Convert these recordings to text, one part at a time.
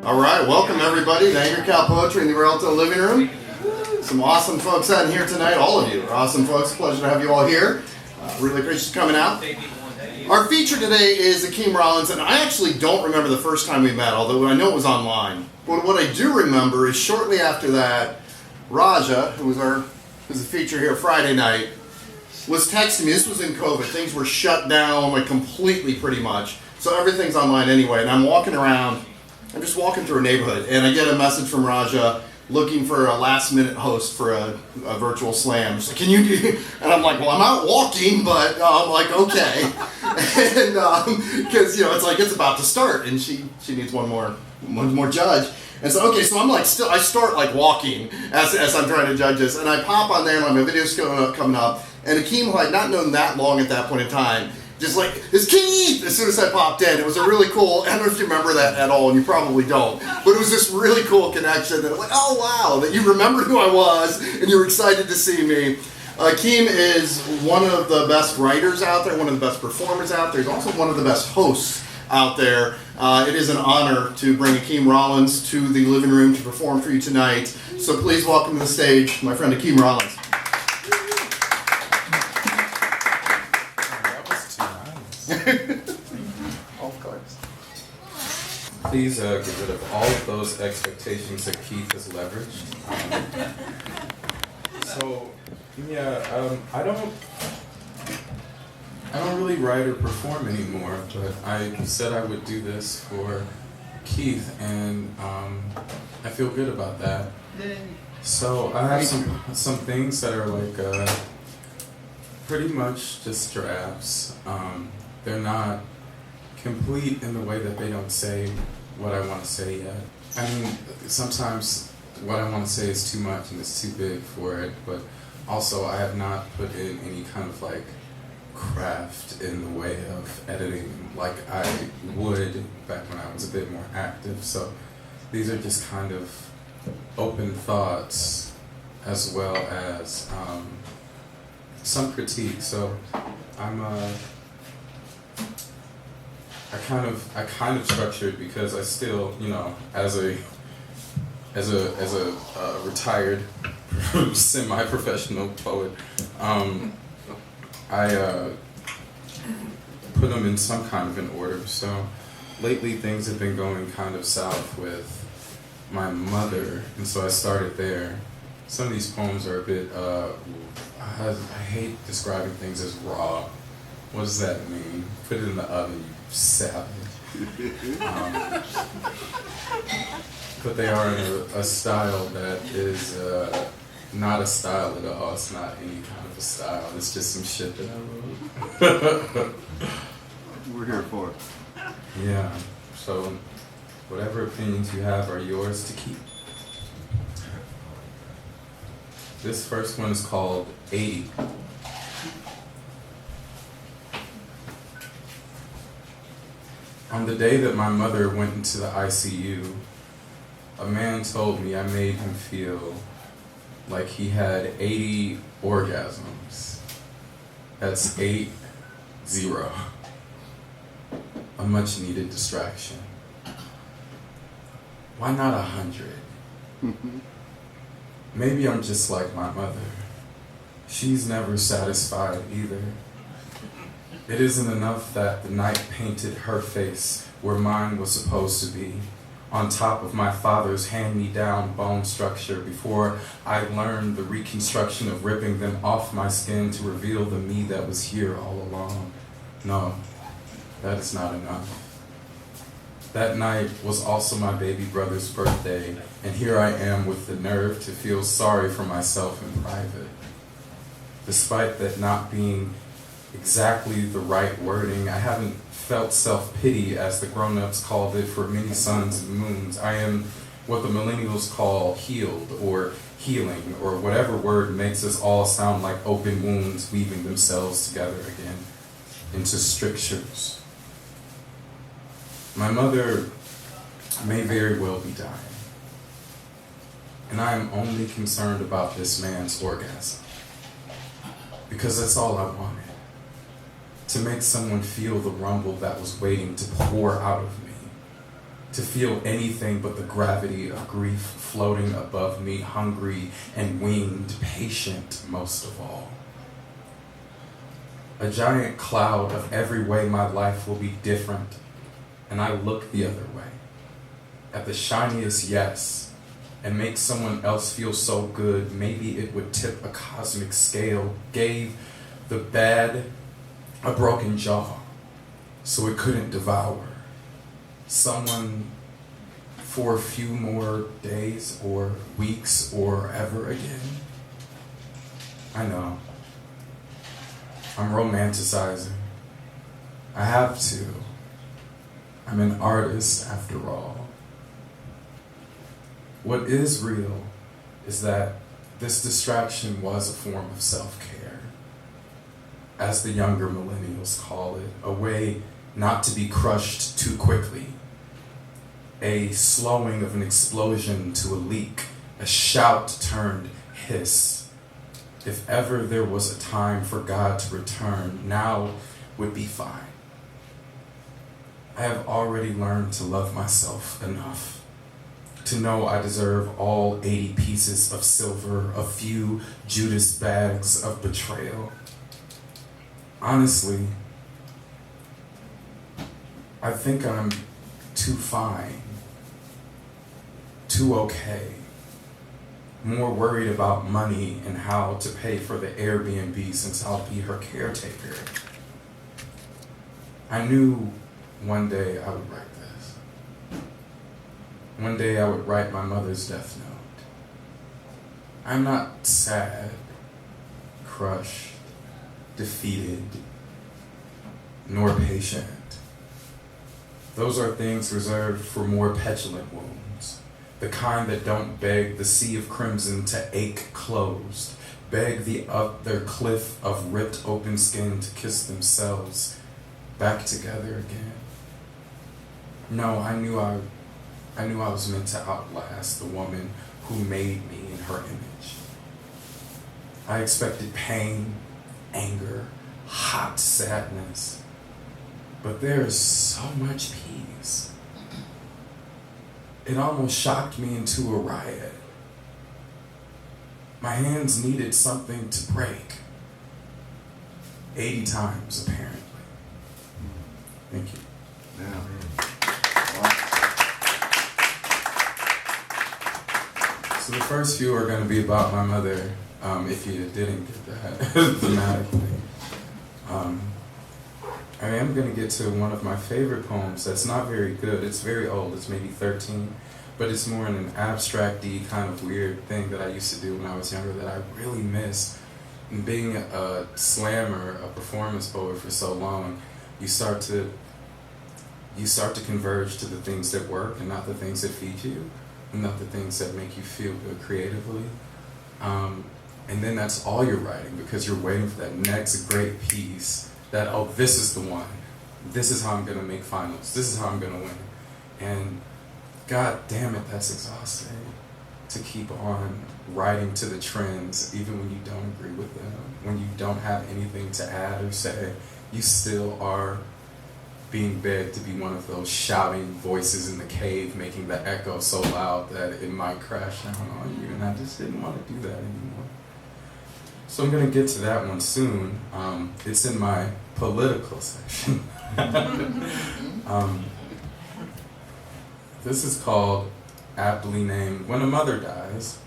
All right, welcome everybody to Angry Cow Poetry in the Rialto living room. Some awesome folks out in here tonight. All of you are awesome folks. Pleasure to have you all here. Really appreciate you coming out. Our feature today is AKeem Rollins, and I actually don't remember the first time we met, although I know it was online. But what I do remember is shortly after that, Raja, who was a feature here Friday night, was texting me. This was in COVID. Things were shut down like completely pretty much. So everything's online anyway, and I'm walking around. I'm just walking through a neighborhood, and I get a message from Raja looking for a last-minute host for a virtual slam. She's like, can you do? And I'm like, well, I'm out walking, but I'm like, okay. And because it's like it's about to start, and she needs one more judge. And so so I'm like I start like walking as I'm trying to judge this, and I pop on there, and my video's coming up, and AKeem, who I'd not known that long at that point in time, just like, it's Keith! As soon as I popped in, it was a really cool, I don't know if you remember that at all, and you probably don't, but it was this really cool connection that I'm like, oh wow, that you remembered who I was, and you were excited to see me. AKeem is one of the best writers out there, one of the best performers out there. He's also one of the best hosts out there. It is an honor to bring AKeem Rollins to the living room to perform for you tonight. So please welcome to the stage my friend AKeem Rollins. Of course. Please get rid of all of those expectations that Keith has leveraged. I don't really write or perform anymore, but I said I would do this for Keith, and I feel good about that. So I have some things that are like pretty much just drafts. They're not complete in the way that they don't say what I want to say yet. I mean, sometimes what I want to say is too much and it's too big for it, but also I have not put in any kind of like craft in the way of editing like I would back when I was a bit more active. So these are just kind of open thoughts as well as some critique. So I kind of structured because I still, as a retired semi-professional poet, I put them in some kind of an order. So lately things have been going kind of south with my mother, and so I started there. Some of these poems are a bit, I hate describing things as raw. What does that mean? Put it in the oven, you savage. But they are in a style that is not a style at all. It's not any kind of a style. It's just some shit that I wrote. We're here for it. Yeah. So whatever opinions you have are yours to keep. This first one is called 80. On the day that my mother went into the ICU, a man told me I made him feel like he had 80 orgasms. That's 80. A much needed distraction. Why not 100? Maybe I'm just like my mother. She's never satisfied either. It isn't enough that the night painted her face where mine was supposed to be, on top of my father's hand-me-down bone structure before I learned the reconstruction of ripping them off my skin to reveal the me that was here all along. No, that is not enough. That night was also my baby brother's birthday, and here I am with the nerve to feel sorry for myself in private. Despite that not being exactly the right wording, I haven't felt self-pity, as the grown-ups called it, for many suns and moons. I am what the millennials call healed, or healing, or whatever word makes us all sound like open wounds weaving themselves together again into strictures. My mother may very well be dying, and I am only concerned about this man's orgasm, because that's all I wanted. To make someone feel the rumble that was waiting to pour out of me. to feel anything but the gravity of grief floating above me, hungry and winged, patient most of all. A giant cloud of every way my life will be different, and I look the other way, at the shiniest yes, and make someone else feel so good, maybe it would tip a cosmic scale, gave the bad a broken jaw, so it couldn't devour someone for a few more days or weeks or ever again. I know. I'm romanticizing. I have to. I'm an artist after all. What is real is that this distraction was a form of self-care, as the younger millennials call it, a way not to be crushed too quickly, a slowing of an explosion to a leak, a shout turned hiss. If ever there was a time for God to return, now would be fine. I have already learned to love myself enough to know I deserve all 80 pieces of silver, a few Judas bags of betrayal. Honestly, I think I'm too fine, too okay, more worried about money and how to pay for the Airbnb since I'll be her caretaker. I knew one day I would write this. One day I would write my mother's death note. I'm not sad, crushed, defeated, nor patient. Those are things reserved for more petulant wounds, the kind that don't beg the sea of crimson to ache closed, beg the other cliff of ripped open skin to kiss themselves back together again. No, I knew I was meant to outlast the woman who made me in her image. I expected pain, anger, hot sadness, but there is so much peace. It almost shocked me into a riot. My hands needed something to break. 80 times, apparently. Thank you. Yeah. So the first few are going to be about my mother, if you didn't get that thematically. I am going to get to one of my favorite poems that's not very good. It's very old. It's maybe 13. But it's more in an abstract-y kind of weird thing that I used to do when I was younger that I really miss. And being a slammer, a performance poet for so long, you start to converge to the things that work and not the things that feed you, and not the things that make you feel good creatively. And then that's all you're writing because you're waiting for that next great piece that, oh, this is the one. This is how I'm going to make finals. This is how I'm going to win. And God damn it, that's exhausting to keep on writing to the trends even when you don't agree with them, when you don't have anything to add or say. You still are being begged to be one of those shouting voices in the cave, making the echo so loud that it might crash down on you. And I just didn't want to do that anymore. So I'm going to get to that one soon. It's in my political section. This is called, aptly named, When a Mother Dies.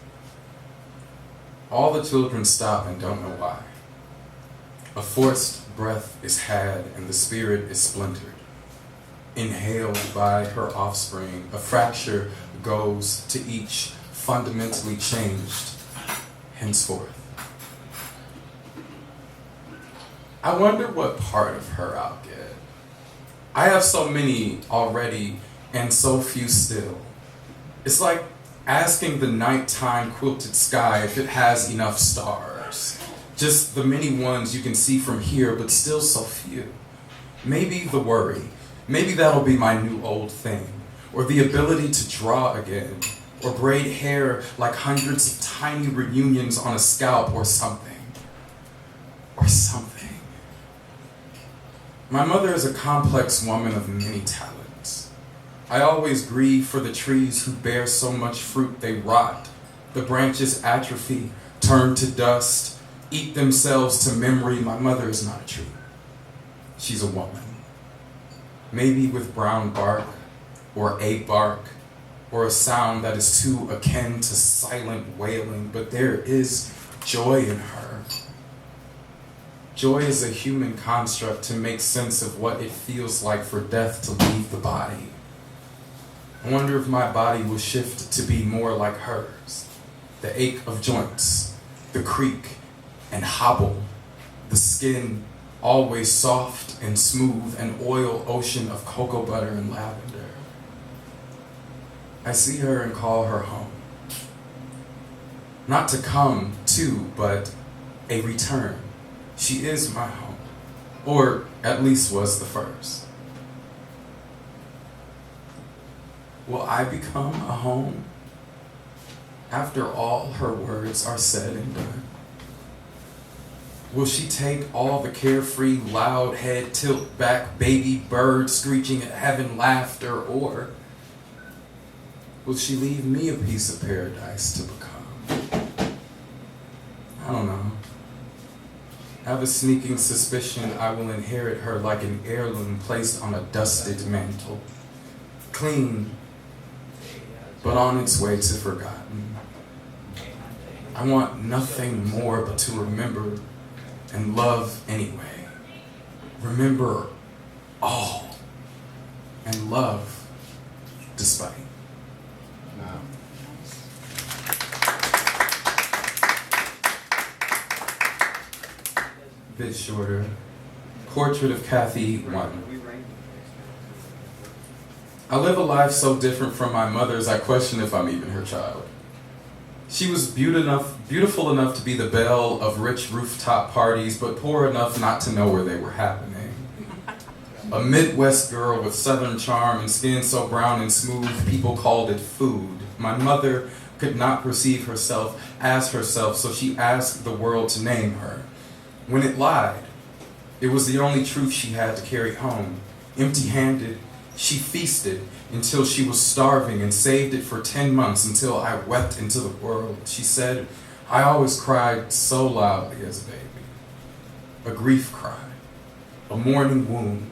All the children stop and don't know why. A forced breath is had and the spirit is splintered. Inhaled by her offspring, a fracture goes to each fundamentally changed henceforth. I wonder what part of her I'll get. I have so many already and so few still. It's like asking the nighttime quilted sky if it has enough stars. Just the many ones you can see from here, but still so few. Maybe the worry. Maybe that'll be my new old thing. Or the ability to draw again. Or braid hair like hundreds of tiny reunions on a scalp or something. Or something. My mother is a complex woman of many talents. I always grieve for the trees who bear so much fruit they rot. The branches atrophy, turn to dust, eat themselves to memory. My mother is not a tree. She's a woman. Maybe with brown bark, or a bark, or a sound that is too akin to silent wailing, but there is joy in her. Joy is a human construct to make sense of what it feels like for death to leave the body. I wonder if my body will shift to be more like hers. The ache of joints, the creak and hobble, the skin always soft and smooth, an oil ocean of cocoa butter and lavender. I see her and call her home. Not to come to, but a return. She is my home, or at least was the first. Will I become a home after all her words are said and done? Will she take all the carefree, loud head tilt back baby bird screeching at heaven laughter, or will she leave me a piece of paradise to become? I don't know. I have a sneaking suspicion I will inherit her like an heirloom placed on a dusted mantle. Clean, but on its way to forgotten. I want nothing more but to remember and love anyway. Remember all and love despite. Wow. Bit shorter. Portrait of Kathy 1. I live a life so different from my mother's, I question if I'm even her child. She was beautiful enough to be the belle of rich rooftop parties, but poor enough not to know where they were happening. A Midwest girl with southern charm and skin so brown and smooth, people called it food. My mother could not perceive herself as herself, so she asked the world to name her. When it lied, it was the only truth she had to carry home. Empty-handed, she feasted until she was starving and saved it for 10 months until I wept into the world. She said, I always cried so loudly as a baby. A grief cry, a mourning wound,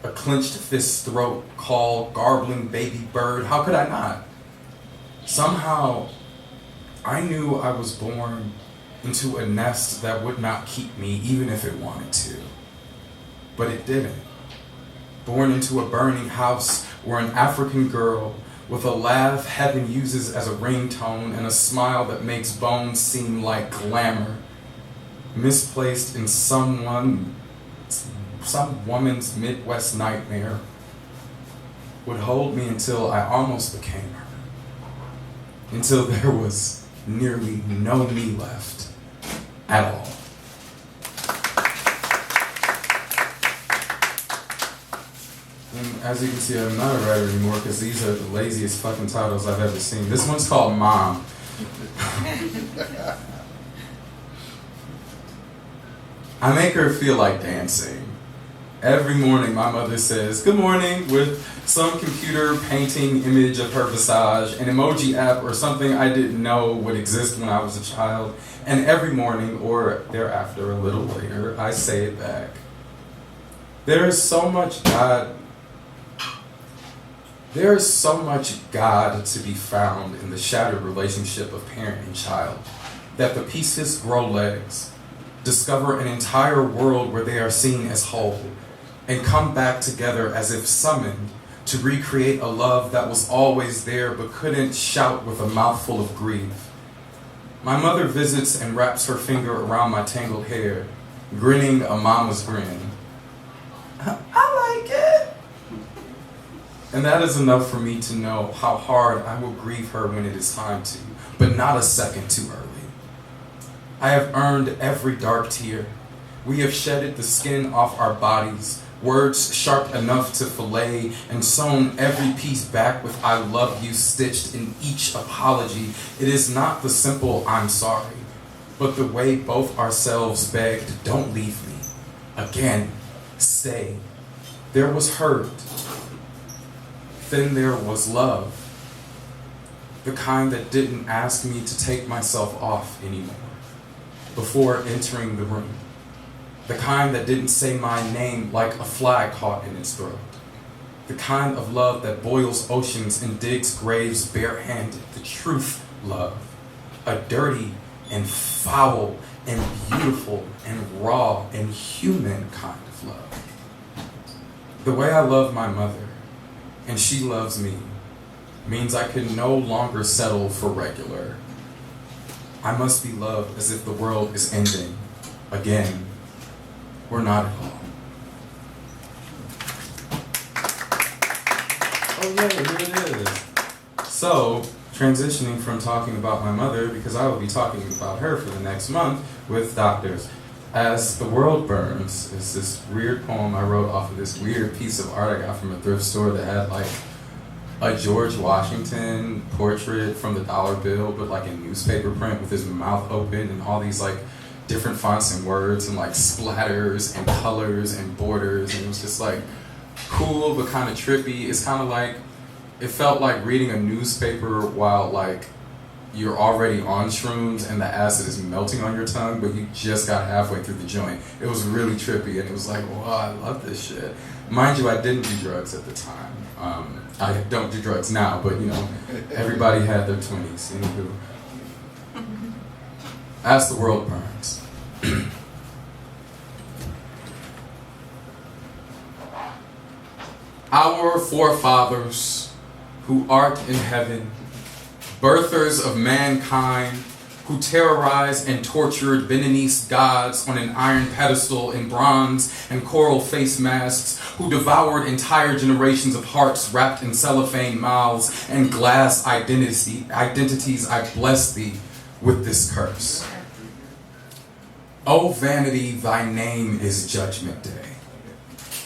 a clenched fist throat call, garbling baby bird. How could I not? Somehow, I knew I was born into a nest that would not keep me even if it wanted to. But it didn't. Born into a burning house where an African girl with a laugh heaven uses as a ringtone and a smile that makes bones seem like glamour, misplaced in some woman's Midwest nightmare, would hold me until I almost became her, until there was nearly no me left at all. And as you can see, I'm not a writer anymore because these are the laziest fucking titles I've ever seen. This one's called Mom. I make her feel like dancing. Every morning my mother says, good morning, with some computer painting image of her visage, an emoji app or something I didn't know would exist when I was a child. And every morning, or thereafter a little later, I say it back. There is so much God to be found in the shattered relationship of parent and child, that the pieces grow legs, discover an entire world where they are seen as whole, and come back together as if summoned to recreate a love that was always there but couldn't shout with a mouthful of grief. My mother visits and wraps her finger around my tangled hair, grinning a mama's grin. I like it. And that is enough for me to know how hard I will grieve her when it is time to, but not a second too early. I have earned every dark tear. We have shedded the skin off our bodies, words sharp enough to fillet, and sewn every piece back with I love you stitched in each apology. It is not the simple I'm sorry, but the way both ourselves begged, don't leave me. Again, stay. There was hurt. then there was love. The kind that didn't ask me to take myself off anymore before entering the room. The kind that didn't say my name like a fly caught in its throat. The kind of love that boils oceans and digs graves barehanded. The truth love. A dirty and foul and beautiful and raw and human kind of love. The way I love my mother, and she loves me, means I can no longer settle for regular. I must be loved as if the world is ending again, or not at all. Oh yeah, here it is. So, transitioning from talking about my mother, because I will be talking about her for the next month with doctors. As the World Burns is this weird poem I wrote off of this weird piece of art I got from a thrift store that had like a George Washington portrait from the dollar bill, but like in newspaper print with his mouth open and all these like different fonts and words and like splatters and colors and borders, and it was just like cool but kind of trippy. It's kind of like, it felt like reading a newspaper while like you're already on shrooms and the acid is melting on your tongue, but you just got halfway through the joint. It was really trippy, and it was like, wow, I love this shit. Mind you, I didn't do drugs at the time. I don't do drugs now, but you know, everybody had their 20s. Anywho. As the world burns. Our forefathers, who art in heaven, birthers of mankind, who terrorized and tortured Beninese gods on an iron pedestal in bronze and coral face masks, who devoured entire generations of hearts wrapped in cellophane mouths and glass identities, I bless thee with this curse. O vanity, thy name is Judgment Day.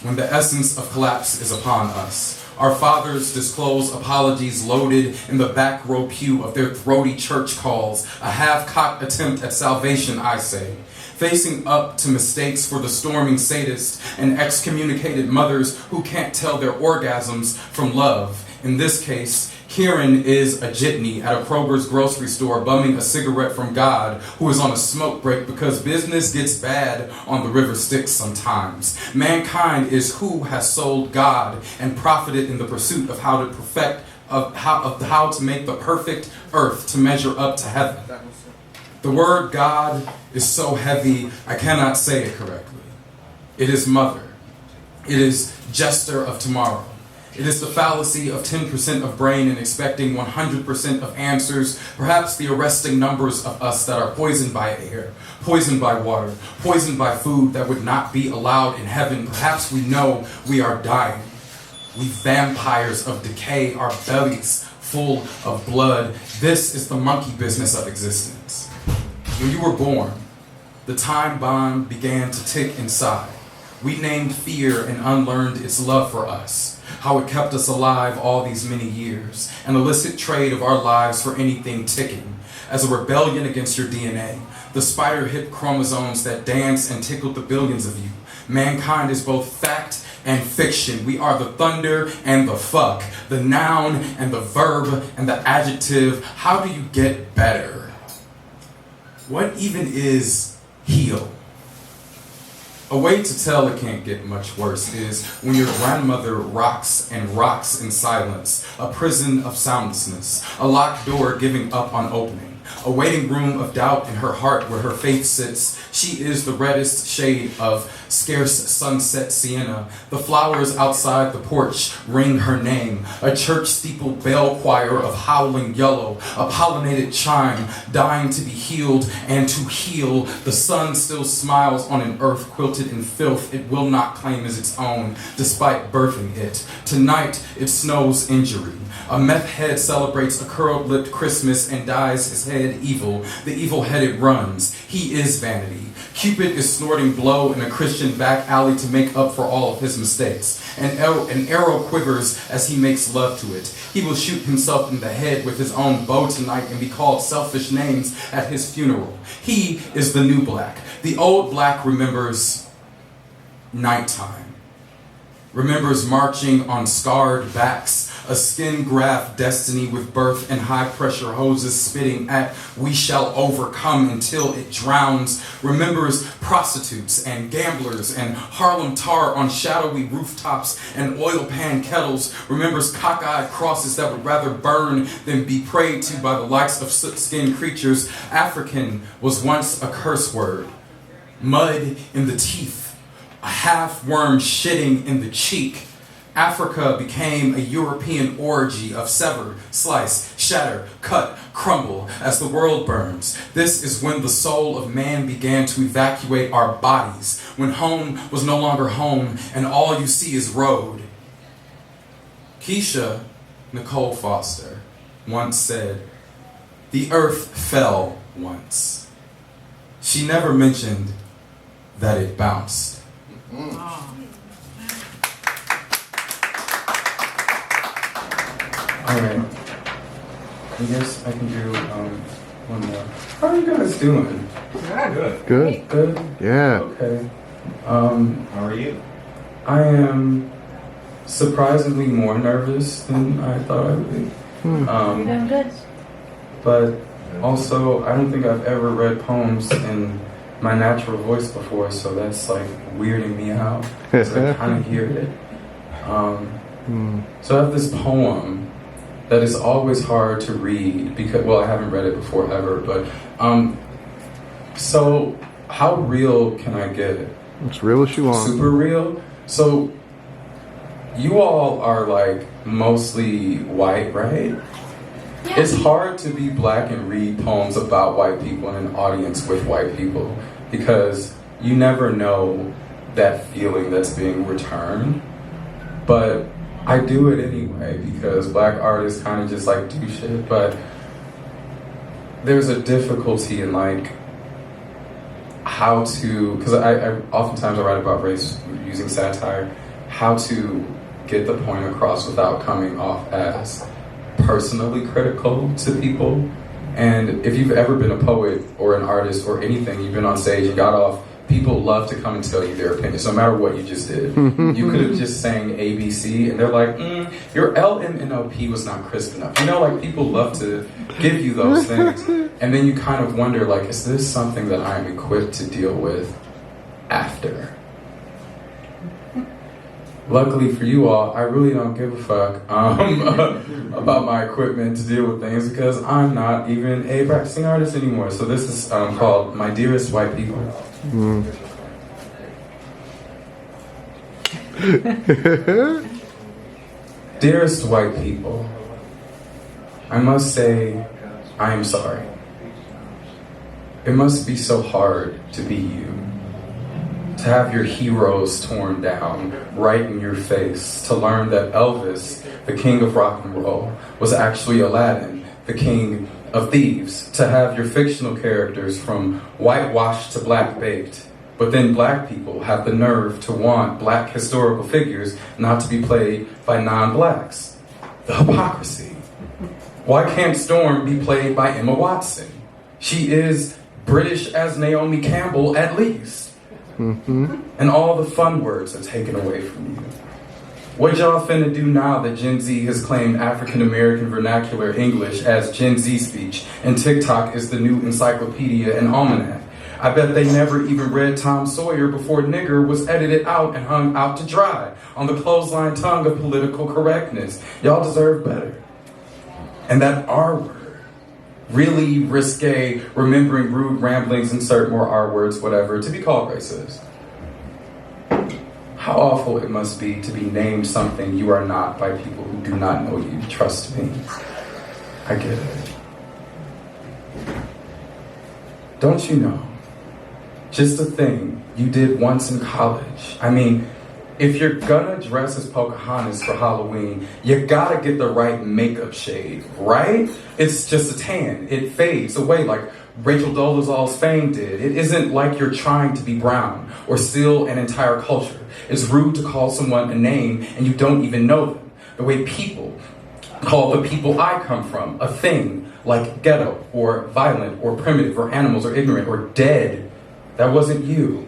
When the essence of collapse is upon us, our fathers disclose apologies loaded in the back row pew of their throaty church calls, a half-cocked attempt at salvation, I say, facing up to mistakes for the storming sadist and excommunicated mothers who can't tell their orgasms from love. In this case, Kieran is a jitney at a Kroger's grocery store bumming a cigarette from God, who is on a smoke break because business gets bad on the river Styx sometimes. Mankind is who has sold God and profited in the pursuit of how to make the perfect earth to measure up to heaven. The word God is so heavy I cannot say it correctly. It is mother. It is jester of tomorrow. It is the fallacy of 10% of brain and expecting 100% of answers, perhaps the arresting numbers of us that are poisoned by air, poisoned by water, poisoned by food that would not be allowed in heaven. Perhaps we know we are dying. We vampires of decay, our bellies full of blood. This is the monkey business of existence. When you were born, the time bomb began to tick inside. We named fear and unlearned its love for us, how it kept us alive all these many years, an illicit trade of our lives for anything ticking, as a rebellion against your DNA, the spider-hip chromosomes that dance and tickle the billions of you. Mankind is both fact and fiction. We are the thunder and the fuck, the noun and the verb and the adjective. How do you get better? What even is heal? A way to tell it can't get much worse is when your grandmother rocks and rocks in silence, a prison of soundlessness, a locked door giving up on opening, a waiting room of doubt in her heart where her faith sits. She is the reddest shade of scarce sunset sienna. The flowers outside the porch ring her name, a church steeple bell choir of howling yellow, a pollinated chime dying to be healed and to heal. The sun still smiles on an earth quilted in filth it will not claim as its own, despite birthing it. Tonight it snows injury. A meth head celebrates a curled-lipped Christmas and dyes his head evil. The evil-headed runs. He is vanity. Cupid is snorting blow in a Christian back alley to make up for all of his mistakes. An arrow quivers as he makes love to it. He will shoot himself in the head with his own bow tonight and be called selfish names at his funeral. He is the new black. The old black remembers nighttime. remembers marching on scarred backs, a skin graft destiny with birth and high pressure hoses spitting at we shall overcome until it drowns, remembers prostitutes and gamblers and Harlem tar on shadowy rooftops and oil pan kettles, remembers cockeyed crosses that would rather burn than be prayed to by the likes of soot-skinned creatures. African was once a curse word, mud in the teeth, a half-worm shitting in the cheek. Africa became a European orgy of sever, slice, shatter, cut, crumble as the world burns. This is when the soul of man began to evacuate our bodies, when home was no longer home and all you see is road. Keisha Nicole Foster once said, "The earth fell once." She never mentioned that it bounced. Alright, I guess I can do one more. How are you guys doing? Yeah, good. Good. Good? Yeah. Okay. How are you? I am surprisingly more nervous than I thought I would be. You're doing good. But also, I don't think I've ever read poems in my natural voice before, so that's like weirding me out. So I kind of hear it. So I have this poem that is always hard to read because, well, I haven't read it before ever, but so how real can I get it? As real as you want. Super real? So you all are like mostly white, right? Yeah. It's hard to be black and read poems about white people in an audience with white people because you never know that feeling that's being returned. But I do it anyway because black artists kind of just like do shit, but there's a difficulty in like how to, because I oftentimes I write about race using satire, how to get the point across without coming off as personally critical to people. And if you've ever been a poet or an artist or anything, you've been on stage and got off, people love to come and tell you their opinions, no matter what you just did. You could have just sang ABC and they're like, your LMNOP was not crisp enough. You know, like people love to give you those things. And then you kind of wonder, like, is this something that I'm equipped to deal with after? Luckily for you all, I really don't give a fuck about my equipment to deal with things because I'm not even a practicing artist anymore. So this is called My Dearest White People. Dearest white people, I must say I am sorry. It must be so hard to be you. To have your heroes torn down right in your face, to learn that Elvis, the king of rock and roll, was actually Aladdin, the king of thieves, to have your fictional characters from whitewashed to black baked, but then black people have the nerve to want black historical figures not to be played by non-blacks. The hypocrisy. Why can't Storm be played by Emma Watson? She is British as Naomi Campbell at least. And all the fun words are taken away from you. What y'all finna do now that Gen Z has claimed African American vernacular English as Gen Z speech and TikTok is the new encyclopedia and almanac? I bet they never even read Tom Sawyer before nigger was edited out and hung out to dry on the clothesline tongue of political correctness. Y'all deserve better. And that R word. Really risque, remembering rude ramblings, insert more R words, whatever, to be called racist. How awful it must be to be named something you are not by people who do not know you. Trust me. I get it. Don't you know? Just a thing you did once in college. I mean, if you're gonna dress as Pocahontas for Halloween, you gotta get the right makeup shade, right? It's just a tan. It fades away like Rachel Dolezal's fame did. It isn't like you're trying to be brown or steal an entire culture. It's rude to call someone a name and you don't even know them. The way people call the people I come from a thing like ghetto or violent or primitive or animals or ignorant or dead. That wasn't you.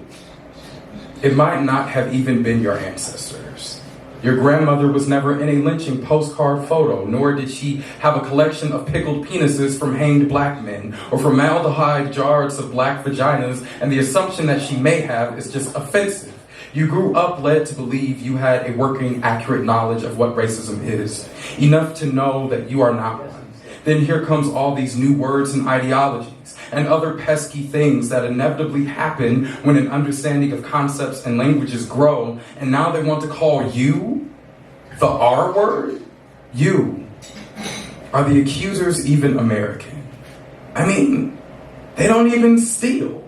It might not have even been your ancestors. Your grandmother was never in a lynching postcard photo, nor did she have a collection of pickled penises from hanged black men, or formaldehyde jars of black vaginas, and the assumption that she may have is just offensive. You grew up led to believe you had a working, accurate knowledge of what racism is, enough to know that you are not one. Then here comes all these new words and ideologies and other pesky things that inevitably happen when an understanding of concepts and languages grow, and now they want to call you the R word? You. Are the accusers even American? I mean, they don't even steal.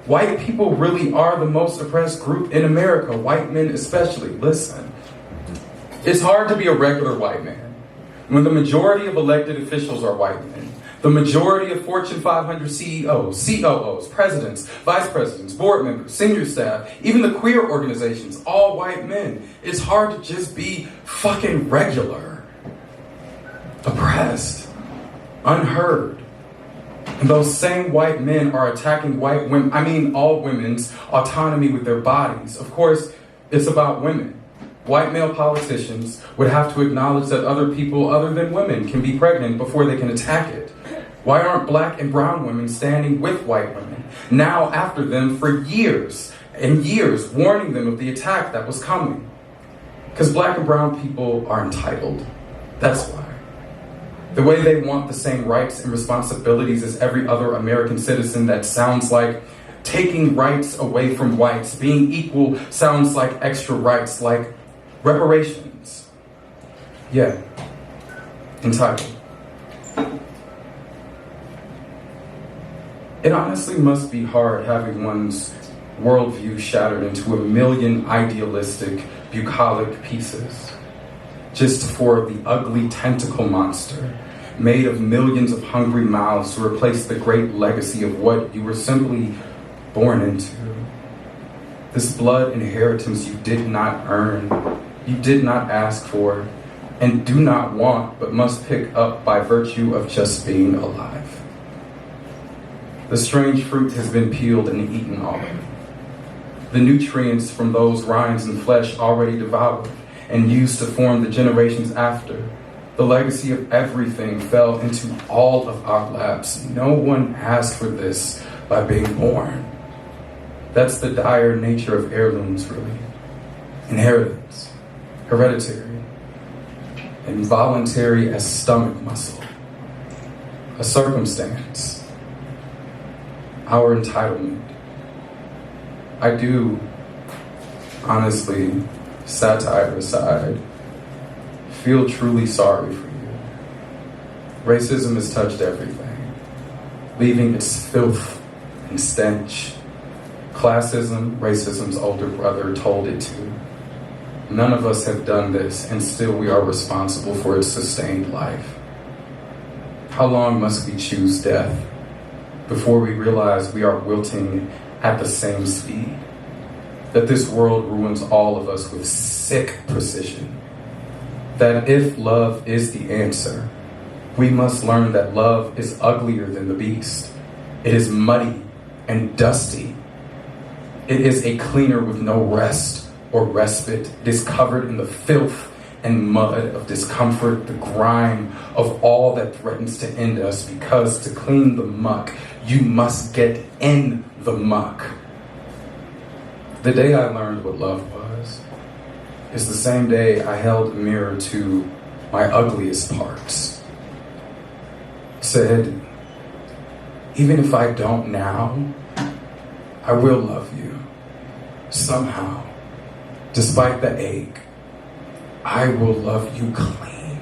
White people really are the most oppressed group in America, white men especially. Listen, it's hard to be a regular white man when the majority of elected officials are white men, the majority of Fortune 500 CEOs, COOs, presidents, vice presidents, board members, senior staff, even the queer organizations, all white men. It's hard to just be fucking regular. Oppressed, unheard. And those same white men are attacking white women, all women's autonomy with their bodies. Of course, it's about women. White male politicians would have to acknowledge that other people other than women can be pregnant before they can attack it. Why aren't black and brown women standing with white women, now after them for years and years, warning them of the attack that was coming? Because black and brown people are entitled. That's why. The way they want the same rights and responsibilities as every other American citizen, that sounds like taking rights away from whites. Being equal sounds like extra rights, like reparations. Yeah. Entitled. It honestly must be hard having one's worldview shattered into a million idealistic, bucolic pieces, just for the ugly tentacle monster made of millions of hungry mouths to replace the great legacy of what you were simply born into. This blood inheritance you did not earn, you did not ask for, and do not want, but must pick up by virtue of just being alive. The strange fruit has been peeled and eaten already. The nutrients from those rinds and flesh already devoured and used to form the generations after. The legacy of everything fell into all of our laps. No one asked for this by being born. That's the dire nature of heirlooms, really. Inheritance, hereditary, involuntary as stomach muscle, a circumstance, our entitlement. I do, honestly, satire aside, feel truly sorry for you. Racism has touched everything, leaving its filth and stench. Classism, racism's older brother, told it to. None of us have done this, and still we are responsible for its sustained life. How long must we choose death before we realize we are wilting at the same speed? That this world ruins all of us with sick precision. That if love is the answer, we must learn that love is uglier than the beast. It is muddy and dusty. It is a cleaner with no rest or respite. It is covered in the filth and mud of discomfort, the grime of all that threatens to end us, because to clean the muck, you must get in the muck. The day I learned what love was is the same day I held a mirror to my ugliest parts. Said, even if I don't now, I will love you. Somehow, despite the ache, I will love you clean.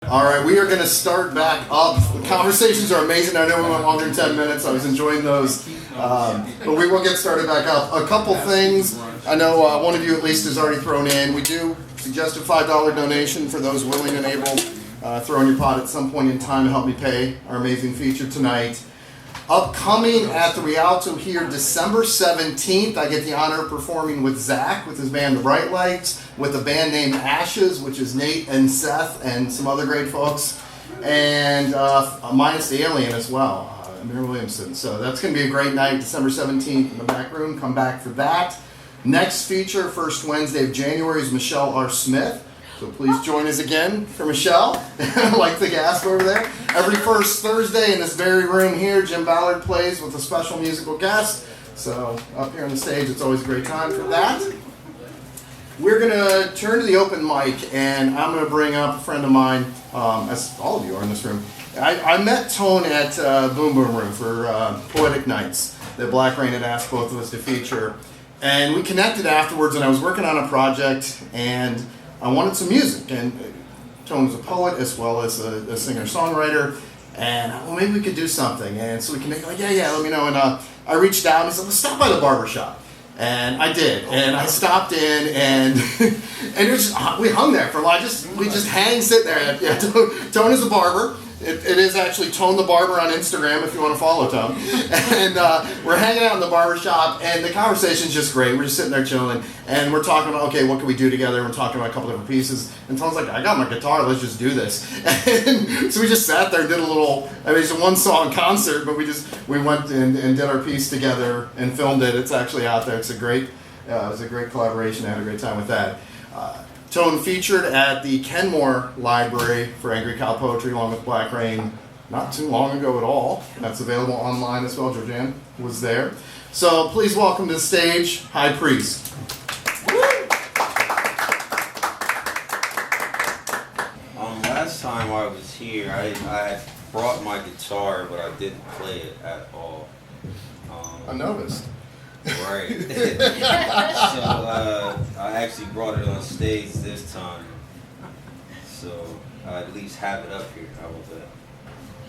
All right, we are going to start back up. The conversations are amazing. I know we went longer than 10 minutes. I was enjoying those. But we will get started back up. A couple things. I know one of you at least has already thrown in. We do suggest a $5 donation for those willing and able. Throw in your pot at some point in time to help me pay our amazing feature tonight. Upcoming at the Rialto here, December 17th, I get the honor of performing with Zach, with his band The Bright Lights, with a band named Ashes, which is Nate and Seth and some other great folks, and minus the Alien as well. Mary Williamson. So that's going to be a great night, December 17th in the back room. Come back for that. Next feature, first Wednesday of January, is Michelle R. Smith. So please join us again for Michelle. Like the gasp over there. Every first Thursday in this very room here, Jim Ballard plays with a special musical guest. So up here on the stage, it's always a great time for that. We're going to turn to the open mic, and I'm going to bring up a friend of mine, as all of you are in this room. I met Tone at Boom Boom Room for Poetic Nights that Black Rain had asked both of us to feature. And we connected afterwards, and I was working on a project, and I wanted some music. And Tone's a poet as well as a singer-songwriter. And well, maybe we could do something. And so we can make, like, yeah, let me know. And I reached out and he said, let's stop by the barber shop. And I did. And I stopped in and and it was just, we hung there for a while. We just hang, sit there. Yeah, Tone is a barber. It is actually Tone the Barber on Instagram if you want to follow Tone. And we're hanging out in the barber shop, and the conversation's just great. We're just sitting there chilling, and we're talking about, okay, what can we do together? We're talking about a couple different pieces. And Tone's like, I got my guitar, let's just do this. And so we just sat there and did a little, it's a one-song concert, but we went and did our piece together and filmed it. It's actually out there. It was a great collaboration. I had a great time with that. Tone featured at the Kenmore Library for Angry Cow Poetry along with Black Rain not too long ago at all. That's available online as well. Georgianne was there. So please welcome to the stage, High Priest. Last time I was here, I brought my guitar, but I didn't play it at all. I noticed. Right. So I actually brought it on stage this time. So I at least have it up here. How about that?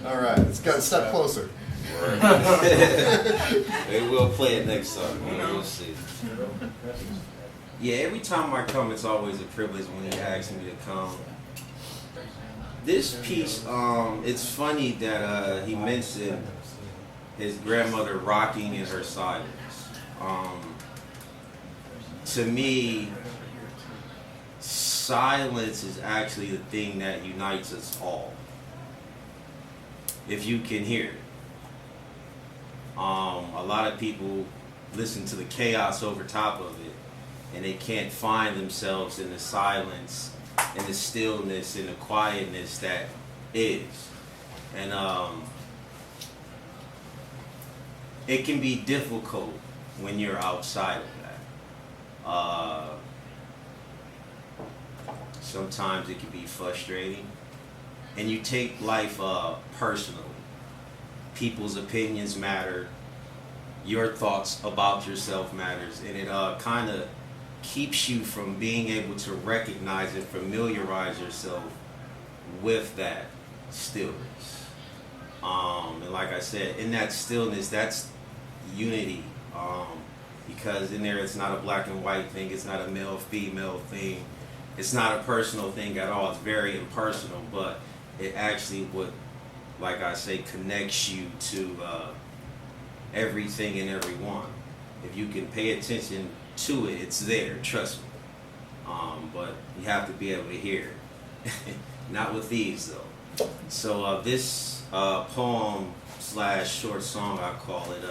All right, it's got to step closer. Right. Maybe we'll play it next time. We'll see. Yeah, every time I come, it's always a privilege when he asks me to come. This piece, it's funny that he mentioned his grandmother rocking in her silence. To me, silence is actually the thing that unites us all. If you can hear it. A lot of people listen to the chaos over top of it, and they can't find themselves in the silence, in the stillness, in the quietness that is. And it can be difficult when you're outside of that. Sometimes it can be frustrating, and you take life personally. People's opinions matter. Your thoughts about yourself matters, and it kind of keeps you from being able to recognize and familiarize yourself with that stillness. And like I said, in that stillness, that's unity. Because in there, it's not a black and white thing. It's not a male-female thing. It's not a personal thing at all. It's very impersonal, but it actually would, like I say, connects you to everything and everyone. If you can pay attention to it, it's there. Trust me. But you have to be able to hear it. Not with these, though. So this poem / short song, I call it,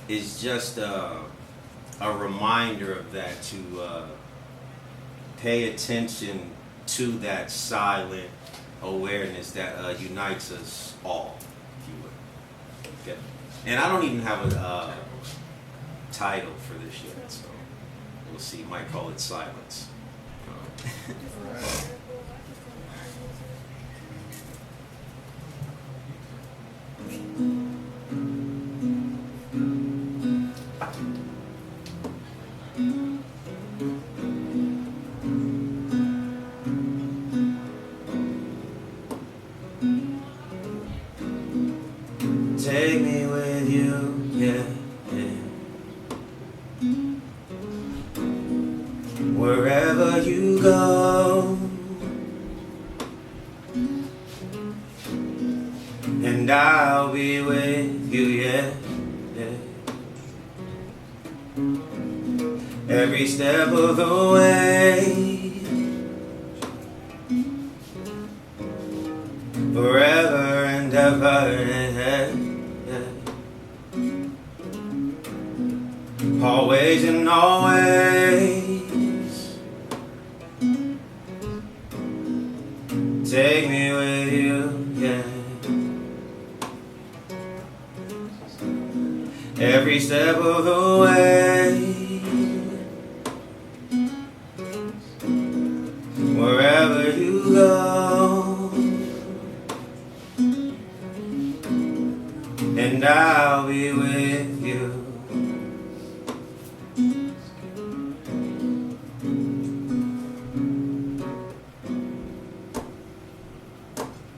is just a reminder of that, to pay attention to that silent awareness that unites us all, if you would. Okay. And I don't even have a title for this yet, so we'll see. You might call it Silence. Take me with you, yeah, yeah. Wherever you go, and I'll be with you, yeah, yeah. Every step of the way, forever and ever, yeah. always. Take me with you, yeah. Every step of the way. Wherever you go, and I'll be with you.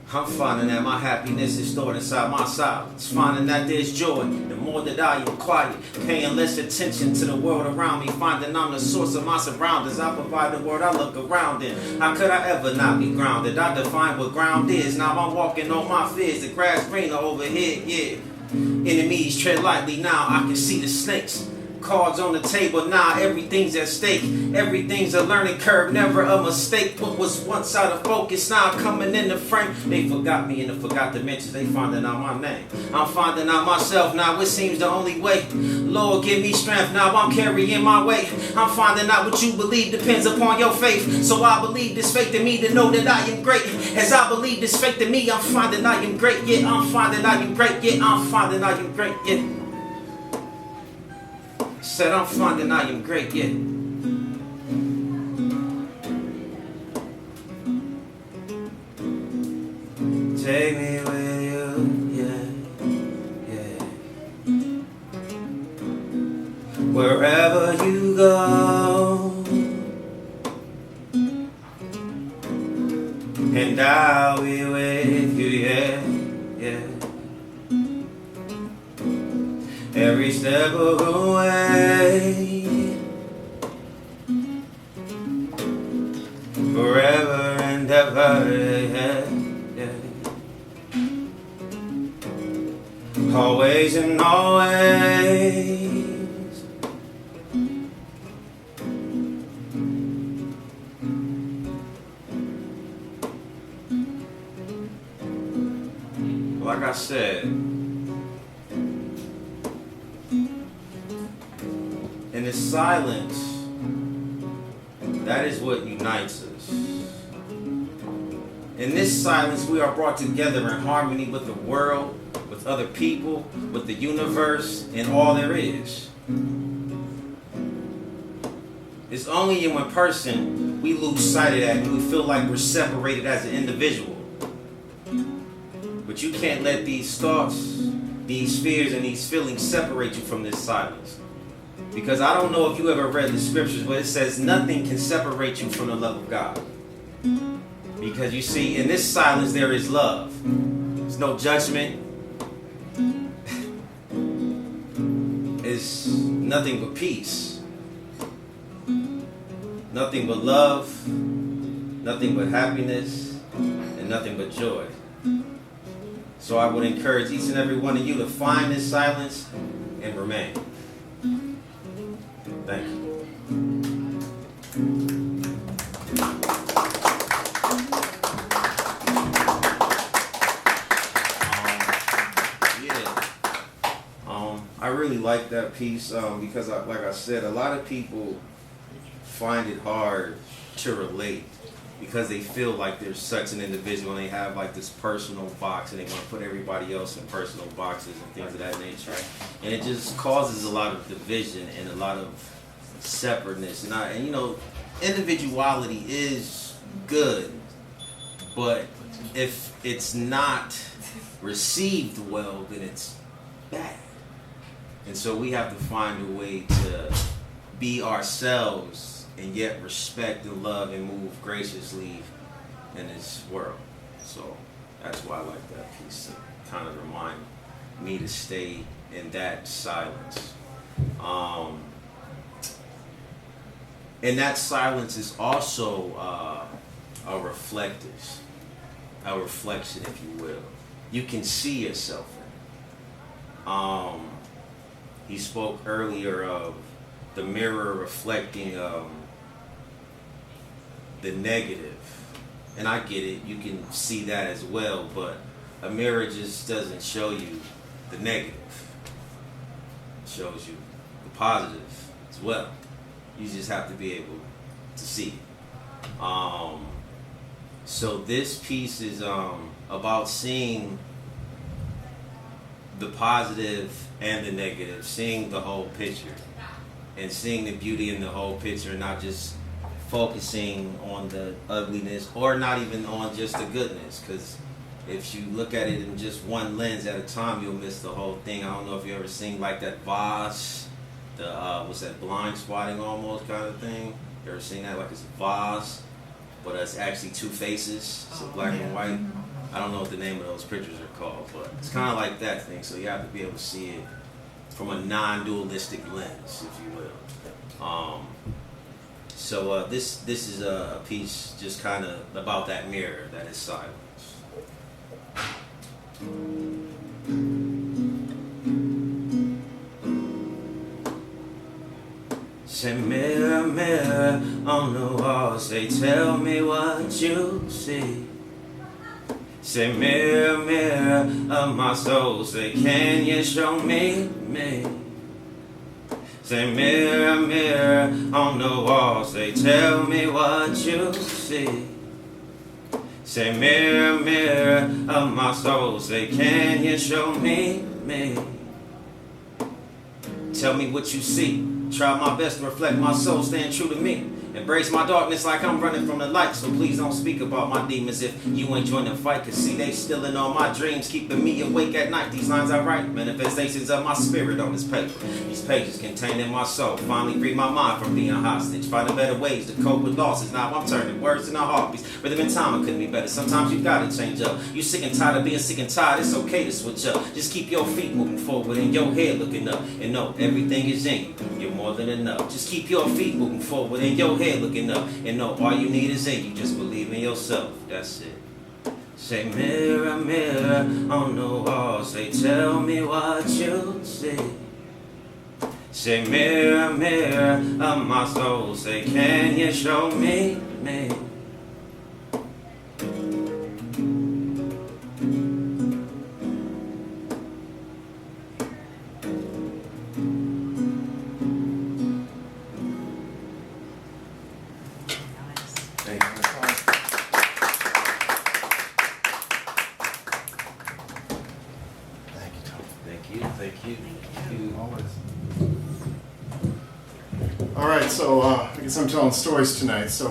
I'm finding that my happiness is stored inside my silence. Finding that there's joy the more that I am quiet. Paying less attention to the world around me. Finding I'm the source of my surroundings. I provide the world I look around in. How could I ever not be grounded? I define what ground is. Now I'm walking on my fears. The grass greener overhead, yeah. Enemies tread lightly. Now I can see the snakes. Cards on the table, now everything's at stake. Everything's a learning curve, never a mistake. What was once out of focus, now coming in the frame. They forgot me and they forgot to mention. They finding out my name. I'm finding out myself now, it seems the only way. Lord, give me strength, now I'm carrying my weight. I'm finding out what you believe depends upon your faith. So I believe this faith in me to know that I am great. As I believe this faith in me, I'm finding I am great. Yeah, I'm finding I am great. Yeah, I'm finding I am great. Yeah. Said I'm finding I am great, yeah. Take me with you, yeah, yeah. Wherever you go, and I'll be with you, yeah, yeah. Every step of the way, forever and ever, yeah, yeah. Always and always. Like I said, in the silence, that is what unites us. In this silence, we are brought together in harmony with the world, with other people, with the universe, and all there is. It's only in one person we lose sight of that and we feel like we're separated as an individual. But you can't let these thoughts, these fears, and these feelings separate you from this silence. Because I don't know if you ever read the scriptures, but it says nothing can separate you from the love of God. Because you see, in this silence there is love. There's no judgment. It's nothing but peace. Nothing but love. Nothing but happiness. And nothing but joy. So I would encourage each and every one of you to find this silence and remain. Thank you. I really like that piece because, like I said, a lot of people find it hard to relate because they feel like they're such an individual and they have like this personal box and they want to put everybody else in personal boxes and things of that nature. And it just causes a lot of division and a lot of separateness. And you know, individuality is good, but if it's not received well, then it's bad. And so we have to find a way to be ourselves and yet respect and love and move graciously in this world. So that's why I like that piece to kind of remind me to stay in that silence. And that silence is also a reflection, if you will. You can see yourself in it. He spoke earlier of the mirror reflecting the negative. And I get it, you can see that as well, but a mirror just doesn't show you the negative. It shows you the positive as well. You just have to be able to see it. So this piece is about seeing the positive and the negative, seeing the whole picture, and seeing the beauty in the whole picture, not just focusing on the ugliness or not even on just the goodness. Because if you look at it in just one lens at a time, you'll miss the whole thing. I don't know if you ever seen like that vase, what's that, blind spotting almost kind of thing. You ever seen that? Like it's a vase, but it's actually two faces, so black and white. I don't know what the name of those pictures are called, but it's kind of like that thing. So you have to be able to see it from a non-dualistic lens, if you will. So this is a piece just kind of about that mirror that is silence. Say mirror, mirror on the wall, say tell me what you see. Say mirror, mirror of my soul, say can you show me me? Say mirror, mirror on the wall, say tell me what you see. Say mirror, mirror of my soul, say can you show me me? Tell me what you see. Try my best to reflect my soul, staying true to me. Embrace my darkness like I'm running from the light. So please don't speak about my demons if you ain't joining the fight. Cause see, they still in all my dreams, keeping me awake at night. These lines I write, manifestations of my spirit on this paper. These pages contained in my soul. Finally free my mind from being hostage. Finding better ways to cope with losses. Now I'm turning words into heartbeats. Rhythm and time, it couldn't be better. Sometimes you gotta change up. You sick and tired of being sick and tired. It's okay to switch up. Just keep your feet moving forward and your head looking up. And know everything is in you. You're more than enough. Just keep your feet moving forward and your head looking up, and know all you need is in you. Just believe in yourself. That's it. Say mirror, mirror on the wall, say tell me what you see. Say mirror, mirror of my soul, say can you show me me? All right, so I guess I'm telling stories tonight. So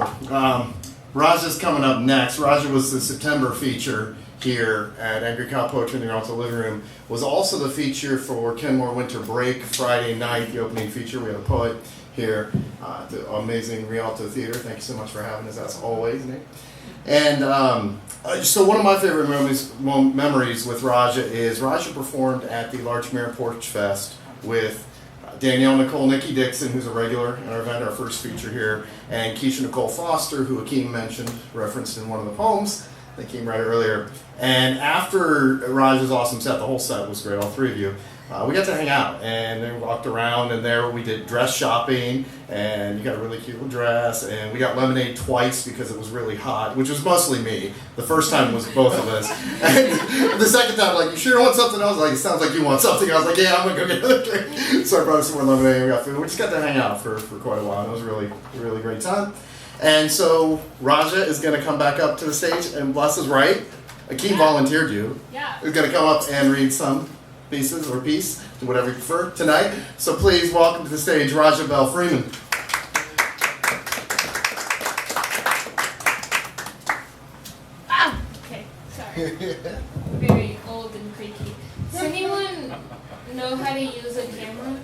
Raja's coming up next. Raja was the September feature here at Angry Cow Poetry in the Rialto Living Room. Was also the feature for Kenmore Winter Break Friday night, the opening feature. We had a poet here at the amazing Rialto Theater. Thank you so much for having us, as always, Nick. And so one of my favorite memories with Raja is Raja performed at the Larchmere Porch Fest with Danielle Nicole Nikki Dixon, who's a regular in our event, our first feature here, and Keisha Nicole Foster, who Akeem mentioned, referenced in one of the poems that Akeem read earlier. And after Raja's awesome set, the whole set was great, all three of you, we got to hang out and then walked around, and there we did dress shopping, and you got a really cute little dress, and we got lemonade twice because it was really hot, which was mostly me. The first time was both of us. And the second time, like, you sure want something else? Like, it sounds like you want something. I was like, yeah, I'm going to go get another drink. So I brought us some more lemonade, and we got food. We just got to hang out for quite a while, and it was a really great time. And so Raja is going to come back up to the stage, and bless his right, Akeem volunteered you. Yeah. Is going to come up and read some pieces or piece, whatever you prefer, tonight. So please welcome to the stage Raja Belle Freeman. Okay, sorry. Very old and creaky. Does anyone know how to use a camera?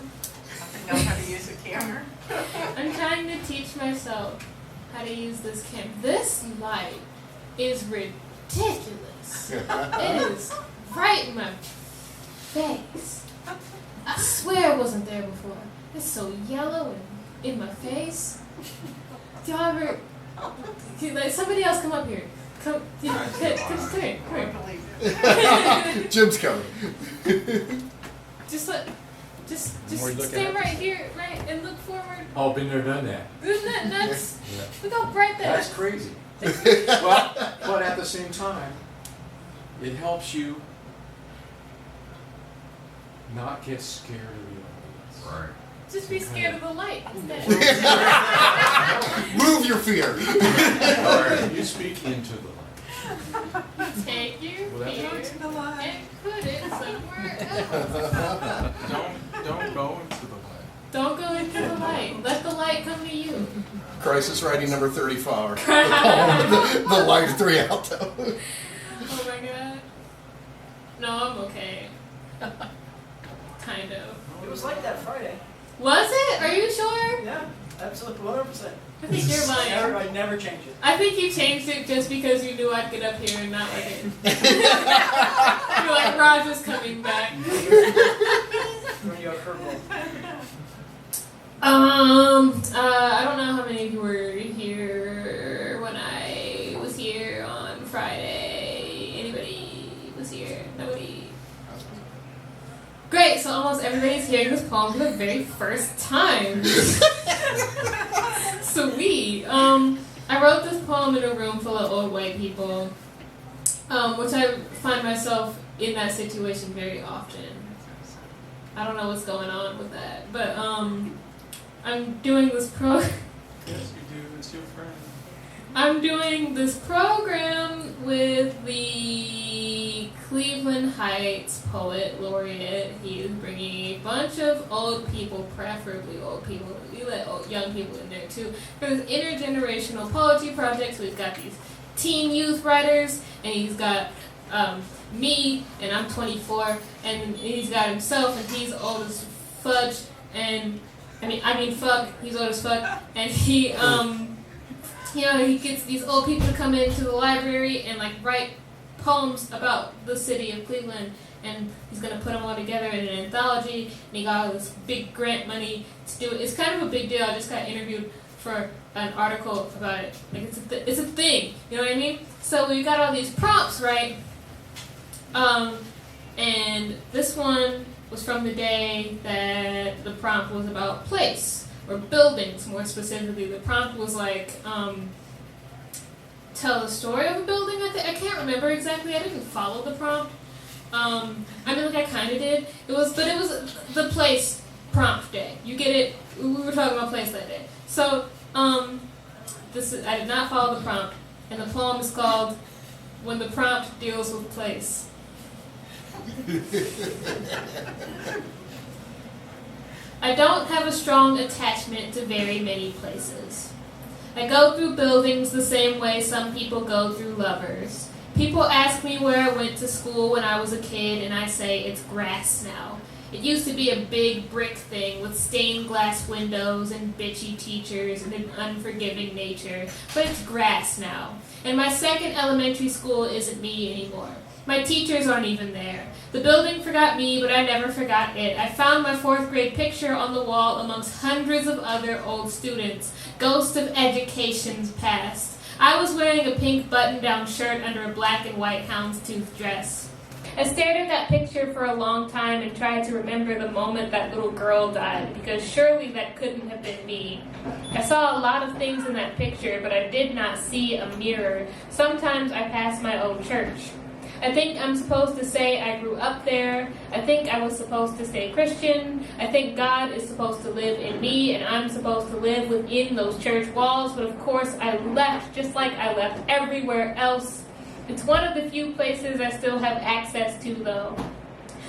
Know how to use a camera? I'm trying to teach myself how to use this camera. This light is ridiculous. It is right in my face. I swear it wasn't there before. It's so yellow and in my face. Do y'all ever... Like, somebody else come up here. Come here. Jim's coming. Just stay right here, right, and look forward. Oh, been there, done that. Isn't that nuts? Yeah. Look how bright that That's is. crazy. Well, but at the same time, it helps you not get scared of the audience. Right. Just be scared of the light instead. Move your fear. All right, you speak into the light. Take your fear To the line. and put it somewhere else. Don't go into the light. Don't go into the light. Let the light come to you. Crisis writing number 34. The light of Rialto. Oh my god. No, I'm okay. Kind of. It was like that Friday. Was it? Are you sure? Yeah, absolutely, 100%. I think you're lying. I never change it. I think you changed it just because you knew I'd get up here and not like it. You're like, Roger's coming back. Throwing you a curveball. I don't know how many of you were here when I was here on Friday. Anybody was here? Nobody? Great, so almost everybody's hearing this poem for the very first time. Sweet. I wrote this poem in a room full of old white people, which I find myself in that situation very often. I don't know what's going on with that, but I'm doing this Yes, you do. It's your friend. I'm doing this program with the Cleveland Heights Poet Laureate. He is bringing a bunch of old people, preferably old people. We let young people in there too. For this intergenerational poetry project, so we've got these teen youth writers, and he's got me, and I'm 24, and he's got himself, and he's old as fudge, and I mean fuck, he's old as fuck, and he he gets these old people to come into the library and like write poems about the city of Cleveland, and he's gonna put them all together in an anthology, and he got all this big grant money to do it. It's kind of a big deal. I just got interviewed for an article about it. Like it's a thing, you know what I mean? So we got all these prompts, right? And this one was from the day that the prompt was about place or buildings, more specifically. The prompt was like, tell the story of a building. I can't remember exactly. I didn't follow the prompt. I kind of did. It was the place prompt day. You get it? We were talking about place that day. So, I did not follow the prompt, and the poem is called "When the Prompt Deals with Place." I don't have a strong attachment to very many places. I go through buildings the same way some people go through lovers. People ask me where I went to school when I was a kid, and I say it's grass now. It used to be a big brick thing with stained glass windows and bitchy teachers and an unforgiving nature, but it's grass now. And my second elementary school isn't me anymore. My teachers aren't even there. The building forgot me, but I never forgot it. I found my 4th grade picture on the wall amongst hundreds of other old students, ghosts of education's past. I was wearing a pink button-down shirt under a black and white houndstooth dress. I stared at that picture for a long time and tried to remember the moment that little girl died, because surely that couldn't have been me. I saw a lot of things in that picture, but I did not see a mirror. Sometimes I passed my own church. I think I'm supposed to say I grew up there. I think I was supposed to stay Christian. I think God is supposed to live in me, and I'm supposed to live within those church walls. But of course, I left just like I left everywhere else. It's one of the few places I still have access to, though.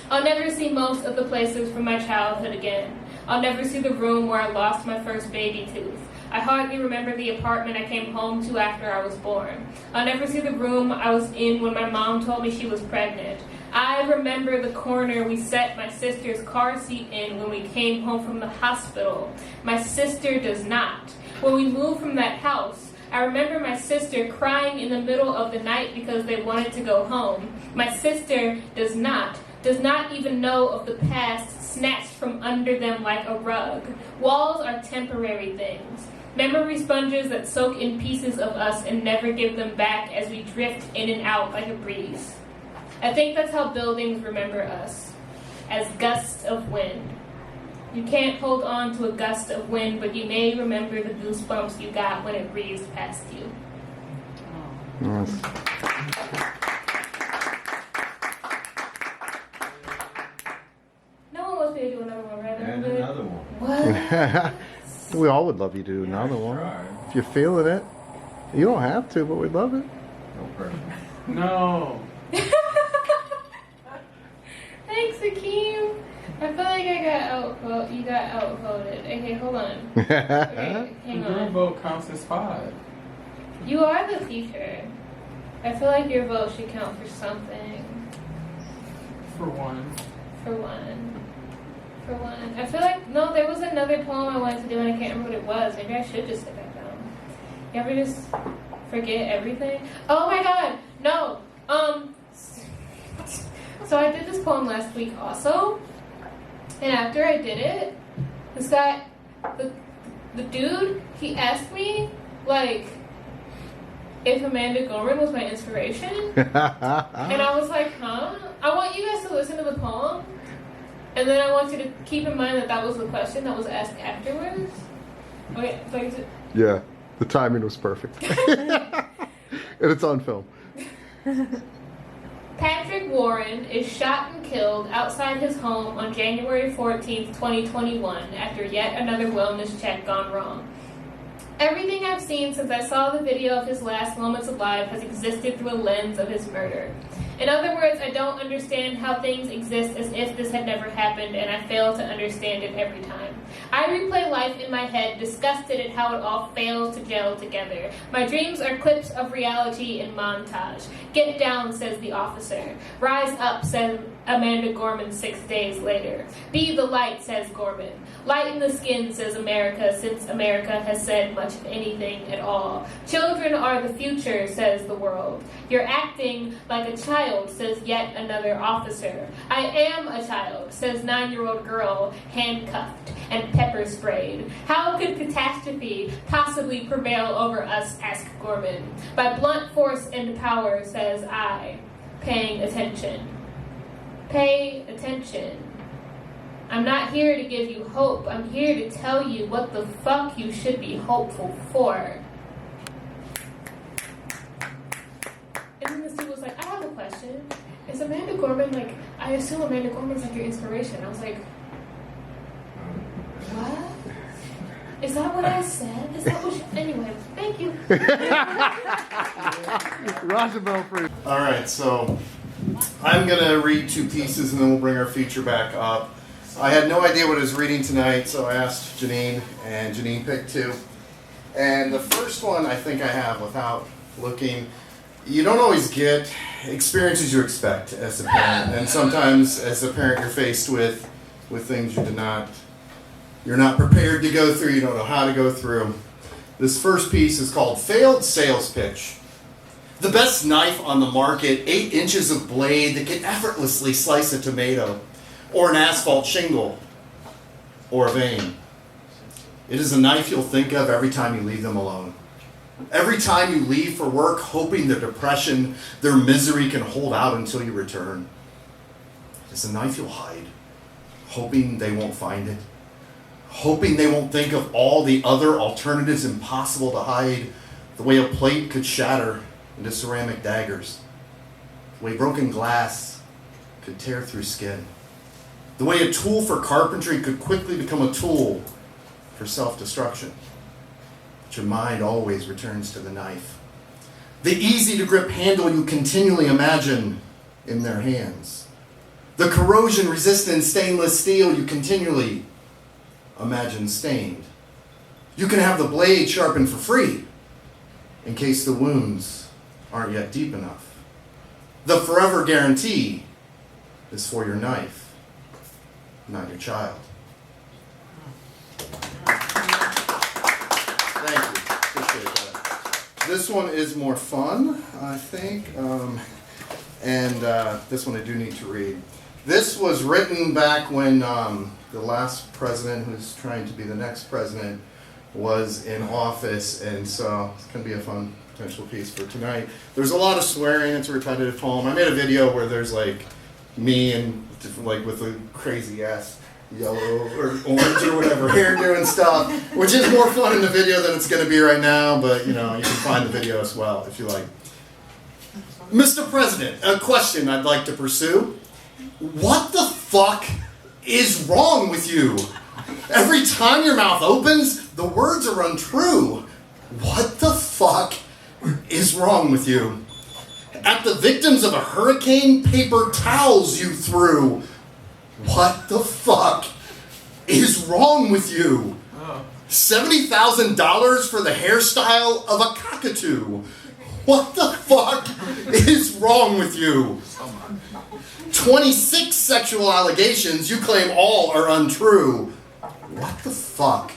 I'll never see most of the places from my childhood again. I'll never see the room where I lost my first baby tooth. I hardly remember the apartment I came home to after I was born. I'll never see the room I was in when my mom told me she was pregnant. I remember the corner we set my sister's car seat in when we came home from the hospital. My sister does not. When we moved from that house, I remember my sister crying in the middle of the night because they wanted to go home. My sister does not even know of the past snatched from under them like a rug. Walls are temporary things. Memory sponges that soak in pieces of us and never give them back as we drift in and out like a breeze. I think that's how buildings remember us, as gusts of wind. You can't hold on to a gust of wind, but you may remember the goosebumps you got when it breezed past you. No one wants me to do another one, right? And another one. What? We all would love you to do another one. Try. If you're feeling it. You don't have to, but we'd love it. No pressure. No. Thanks, Akeem. I feel like you got outvoted. Okay, hold on. Okay, hang Your on. vote counts as 5. You are the teacher. I feel like your vote should count for something. For one. For one. For one. I feel like, no, there was another poem I wanted to do and I can't remember what it was. Maybe I should just sit that down. You ever just forget everything? Oh my god! No! So I did this poem last week also. And after I did it, this guy, the dude, he asked me, like, if Amanda Gorman was my inspiration. And I was like, huh? I want you guys to listen to the poem. And then I want you to keep in mind that that was the question that was asked afterwards. Okay, so is it? Yeah, the timing was perfect. And it's on film. Patrick Warren is shot and killed outside his home on January 14th, 2021, after yet another wellness check gone wrong. Everything I've seen since I saw the video of his last moments alive has existed through a lens of his murder. In other words, I don't understand how things exist as if this had never happened, and I fail to understand it every time. I replay life in my head, disgusted at how it all fails to gel together. My dreams are clips of reality in montage. Get down, says the officer. Rise up, says Amanda Gorman 6 days later. Be the light, says Gorman. Lighten the skin, says America, since America has said much of anything at all. Children are the future, says the world. You're acting like a child, says yet another officer. I am a child, says 9-year-old girl, handcuffed and pepper sprayed. How could catastrophe possibly prevail over us, asked Gorman. By blunt force and power, says I. Paying attention. Pay attention. I'm not here to give you hope. I'm here to tell you what the fuck you should be hopeful for. And then this dude was like, I have a question. Is Amanda Gorman, like, I assume Amanda Gorman's like your inspiration. I was like, what? Is that what I said? Is that what you... Anyway, thank you. Roger Belfry. All right, so I'm going to read 2 pieces and then we'll bring our feature back up. I had no idea what I was reading tonight, so I asked Janine, and Janine picked 2. And the first one I think I have without looking. You don't always get experiences you expect as a parent, and sometimes as a parent you're faced with things you're not prepared to go through, you don't know how to go through. This first piece is called Failed Sales Pitch. The best knife on the market, 8 inches of blade that can effortlessly slice a tomato, or an asphalt shingle, or a vein. It is a knife you'll think of every time you leave them alone. Every time you leave for work, hoping their depression, their misery can hold out until you return. It's a knife you'll hide, hoping they won't find it, hoping they won't think of all the other alternatives impossible to hide, the way a plate could shatter into ceramic daggers, the way broken glass could tear through skin, the way a tool for carpentry could quickly become a tool for self-destruction. But your mind always returns to the knife. The easy-to-grip handle you continually imagine in their hands. The corrosion-resistant stainless steel you continually imagine stained. You can have the blade sharpened for free in case the wounds aren't yet deep enough. The forever guarantee is for your knife, not your child. Thank you. Appreciate that. This one is more fun, I think. And this one I do need to read. This was written back when the last president, who's trying to be the next president, was in office, and so it's going to be a fun potential piece for tonight. There's a lot of swearing. It's a repetitive poem. I made a video where there's like me and like with a crazy ass yellow or orange or whatever hairdo and stuff, which is more fun in the video than it's going to be right now, but you know, you can find the video as well if you like. Mr. President, a question I'd like to pursue. What the fuck is wrong with you? Every time your mouth opens, the words are untrue. What the fuck is wrong with you? At the victims of a hurricane, paper towels you threw. What the fuck is wrong with you? $70,000 for the hairstyle of a cockatoo. What the fuck is wrong with you? 26 sexual allegations you claim all are untrue. What the fuck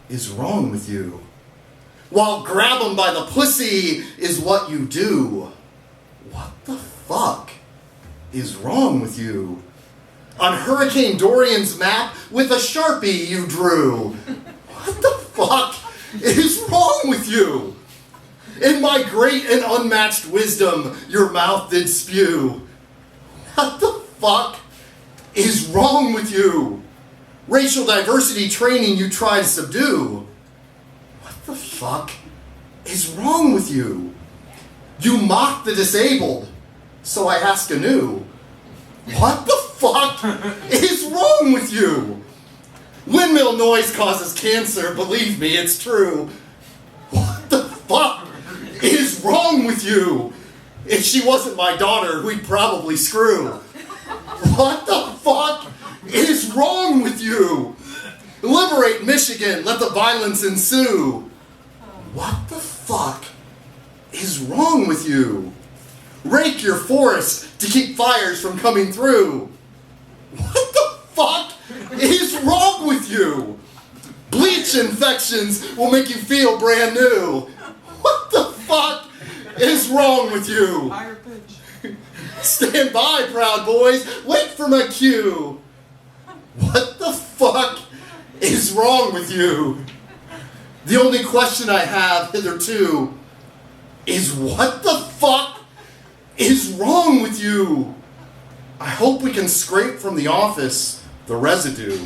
is wrong with you? While grab 'em by the pussy is what you do. What the fuck is wrong with you? On Hurricane Dorian's map with a Sharpie you drew. What the fuck is wrong with you? In my great and unmatched wisdom, your mouth did spew. What the fuck is wrong with you? Racial diversity training you try to subdue. What the fuck is wrong with you? You mock the disabled, so I ask anew. What the fuck is wrong with you? Windmill noise causes cancer, believe me, it's true. What the fuck is wrong with you? If she wasn't my daughter, we'd probably screw. What the fuck is wrong with you? Liberate Michigan, let the violence ensue. What the fuck is wrong with you? Rake your forest to keep fires from coming through. What the fuck is wrong with you? Bleach infections will make you feel brand new. What the fuck is wrong with you? Higher pitch. Stand by, Proud Boys. Wait for my cue. What the fuck is wrong with you? The only question I have hitherto is what the fuck is wrong with you? I hope we can scrape from the office the residue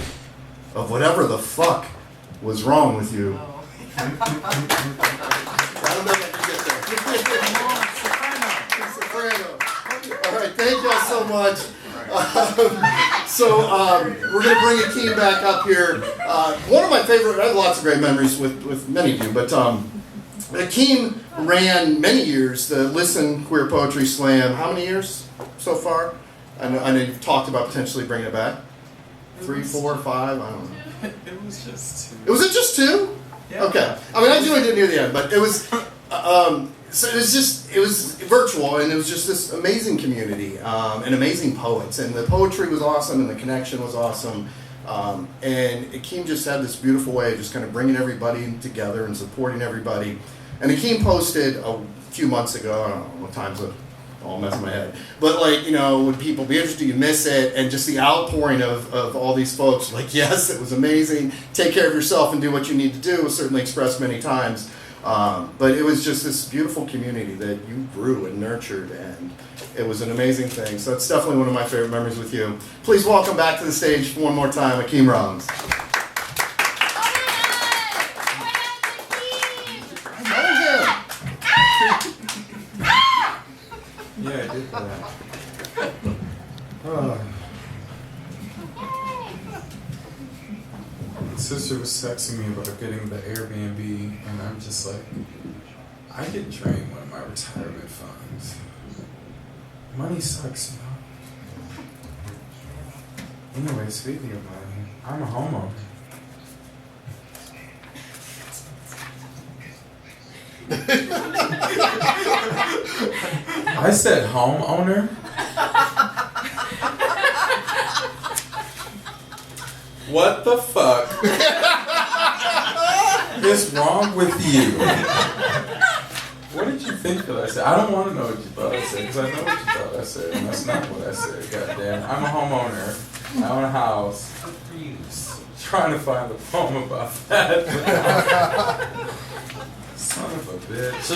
of whatever the fuck was wrong with you. I don't know if I can get there. Soprano. All right, thank y'all so much. We're going to bring AKeem back up here. One of my favorite, I have lots of great memories with many of you, but AKeem ran many years the Listen Queer Poetry Slam. How many years so far? I know you've talked about potentially bringing it back. 3, 4, 5, I don't know. It was just 2. Was it just 2? Yeah. Okay. I mean, I joined it near the end, but it was, so it was virtual, and it was just this amazing community, and amazing poets, and the poetry was awesome, and the connection was awesome, and AKeem just had this beautiful way of just kind of bringing everybody together and supporting everybody. And AKeem posted a few months ago, I don't know what time's it, all messing my head, but like, you know, would people be interested, you miss it, and just the outpouring of all these folks, like, yes, it was amazing, take care of yourself and do what you need to do, was certainly expressed many times, but it was just this beautiful community that you grew and nurtured, and it was an amazing thing. So it's definitely one of my favorite memories with you. Please welcome back to the stage one more time, AKeem Rollins. Yeah, I did that. Sister was texting me about getting the Airbnb, and I'm just like, I could drain one of my retirement funds. Money sucks, you know. Anyway, speaking of money, I'm a homeowner. I said homeowner. What the fuck is wrong with you? What did you think that I said? I don't want to know what you thought I said, because I know what you thought I said, and that's not what I said. Goddamn, I'm a homeowner. I own a house. Trying to find the poem about that. Son of a bitch.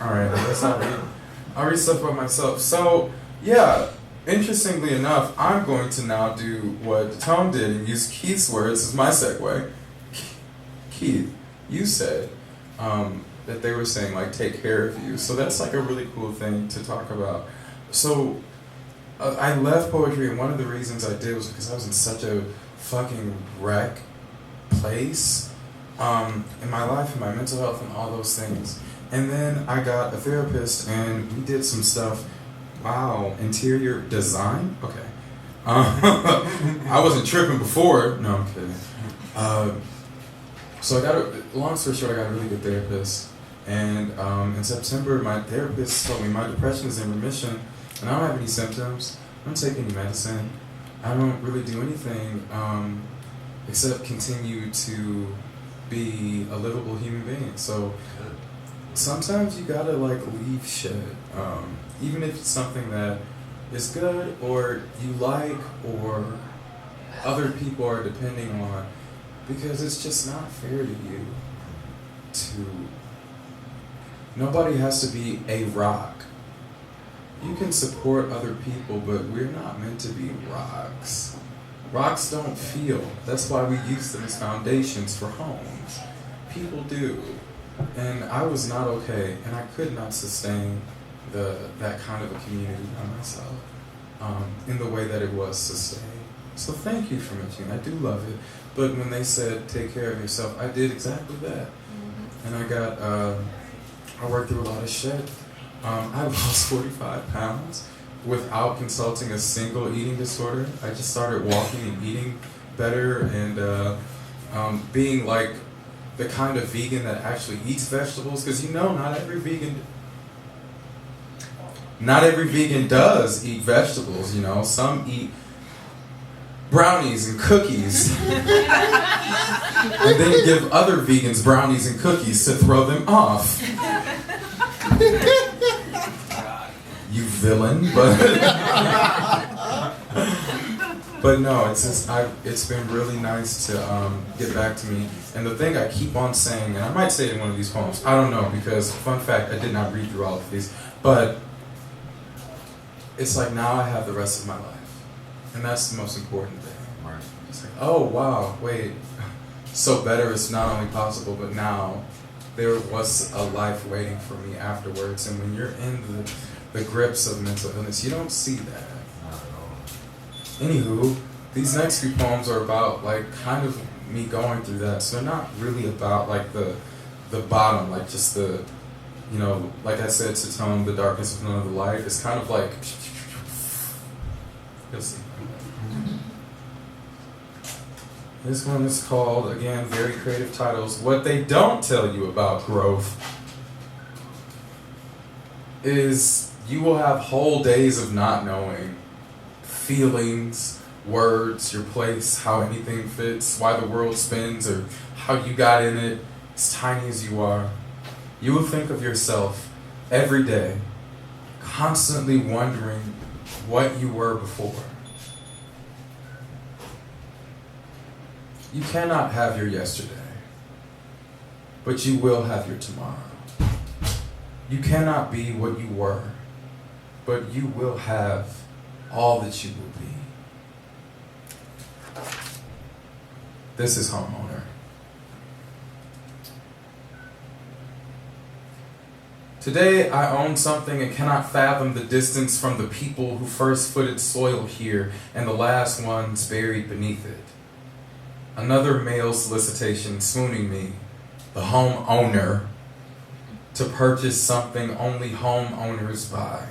Alright, I guess I'll read stuff about myself. So, yeah, interestingly enough, I'm going to now do what Tone did and use Keith's words as my segue. Keith, you said that they were saying, like, take care of you. So that's, like, a really cool thing to talk about. So, I left poetry, and one of the reasons I did was because I was in such a fucking wreck place in my life, and my mental health, and all those things. And then I got a therapist, and we did some stuff. Wow, interior design? Okay. I wasn't tripping before. No, I'm kidding. So I got long story short, I got a really good therapist. And in September, my therapist told me my depression is in remission, and I don't have any symptoms. I don't take any medicine. I don't really do anything except continue to be a livable human being. So sometimes you gotta like leave shit, even if it's something that is good or you like or other people are depending on, because it's just not fair to you to. Nobody has to be a rock. You can support other people, but we're not meant to be rocks. Rocks don't feel. That's why we use them as foundations for homes. People do. And I was not okay, and I could not sustain that kind of a community by myself in the way that it was sustained. So thank you for mentioning. I do love it. But when they said take care of yourself, I did exactly that. And I got, I worked through a lot of shit. I lost 45 pounds without consulting a single eating disorder. I just started walking and eating better and being like the kind of vegan that actually eats vegetables, because you know not every vegan does eat vegetables, you know. Some eat brownies and cookies and then give other vegans brownies and cookies to throw them off. You villain, but no, it's just it's been really nice to get back to me. And the thing I keep on saying, and I might say it in one of these poems, I don't know, because fun fact, I did not read through all of these, but it's like now I have the rest of my life, and that's the most important thing. It's like, oh wow, wait, so better is not only possible, but now there was a life waiting for me afterwards. And when you're in the grips of mental illness, you don't see that. Anywho, these next few poems are about like kind of me going through that. So they're not really about like the bottom, like just the, you know, like I said, to tone the darkness of another light. It's kind of like, you'll see. This one is called, again, very creative titles, What They Don't Tell You About Growth is you will have whole days of not knowing feelings, words, your place, how anything fits, why the world spins, or how you got in it, as tiny as you are. You will think of yourself every day, constantly wondering what you were before. You cannot have your yesterday, but you will have your tomorrow. You cannot be what you were, but you will have all that you will be. This is Homeowner. Today I own something and cannot fathom the distance from the people who first footed soil here and the last ones buried beneath it. Another male solicitation swooning me, the homeowner, to purchase something only homeowners buy.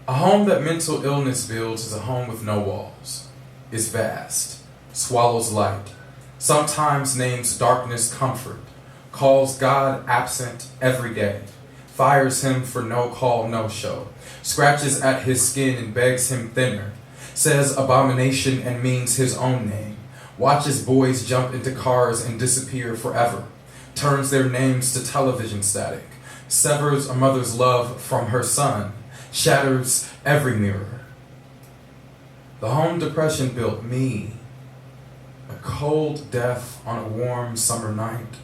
A home that mental illness builds is a home with no walls, is vast, swallows light, sometimes names darkness comfort, calls God absent every day, fires him for no call, no show, scratches at his skin and begs him thinner, says abomination and means his own name, watches boys jump into cars and disappear forever, turns their names to television static, severs a mother's love from her son, shatters every mirror. The home depression built me, a cold death on a warm summer night,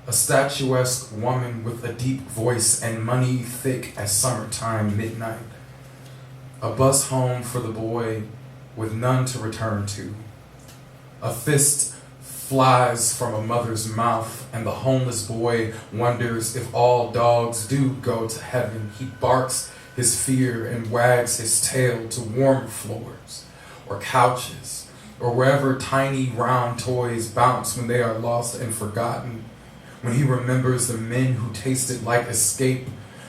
a statuesque woman with a deep voice and money thick as summertime midnight, a bus home for the boy with none to return to. A fist flies from a mother's mouth, and the homeless boy wonders if all dogs do go to heaven. He barks his fear and wags his tail to warmer floors or couches or wherever tiny round toys bounce when they are lost and forgotten. When he remembers the men who tasted like escape,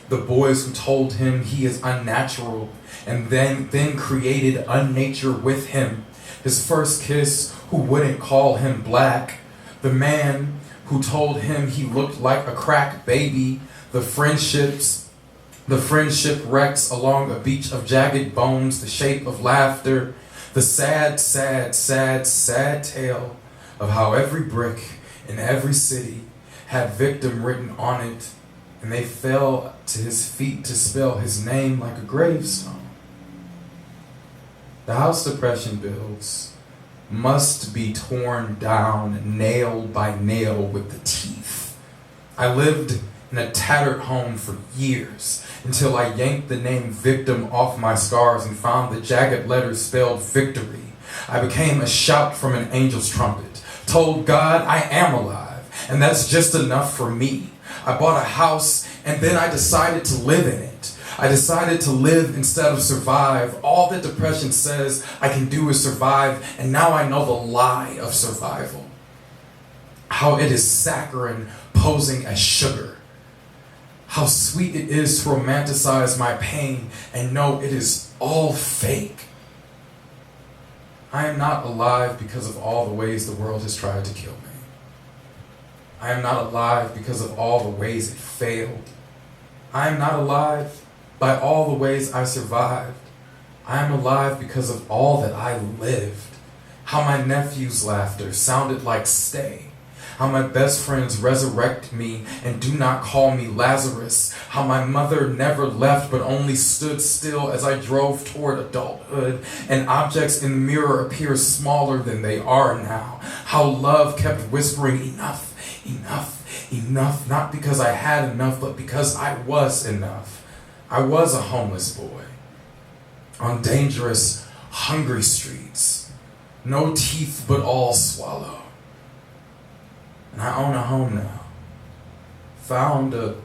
the boys who told him he is unnatural and then created unnature with him. His first kiss, who wouldn't call him black. The man who told him he looked like a crack baby. The friendship wrecks along a beach of jagged bones, the shape of laughter. The sad, sad, sad, sad tale of how every brick in every city had victim written on it, and they fell to his feet to spell his name like a gravestone. The house depression builds must be torn down nail by nail with the teeth. I lived in a tattered home for years until I yanked the name victim off my scars and found the jagged letters spelled victory. I became a shout from an angel's trumpet, told God I am alive, and that's just enough for me. I bought a house and then I decided to live in it. I decided to live instead of survive. All that depression says I can do is survive, and now I know the lie of survival. How it is saccharine posing as sugar. How sweet it is to romanticize my pain and know it is all fake. I am not alive because of all the ways the world has tried to kill me. I am not alive because of all the ways it failed. I am not alive by all the ways I survived. I am alive because of all that I lived. How my nephew's laughter sounded like stay. How my best friends resurrect me and do not call me Lazarus. How my mother never left but only stood still as I drove toward adulthood, and objects in the mirror appear smaller than they are now. How love kept whispering, enough, enough, enough, not because I had enough, but because I was enough. I was a homeless boy on dangerous, hungry streets. No teeth but all swallow. And I own a home now. Found a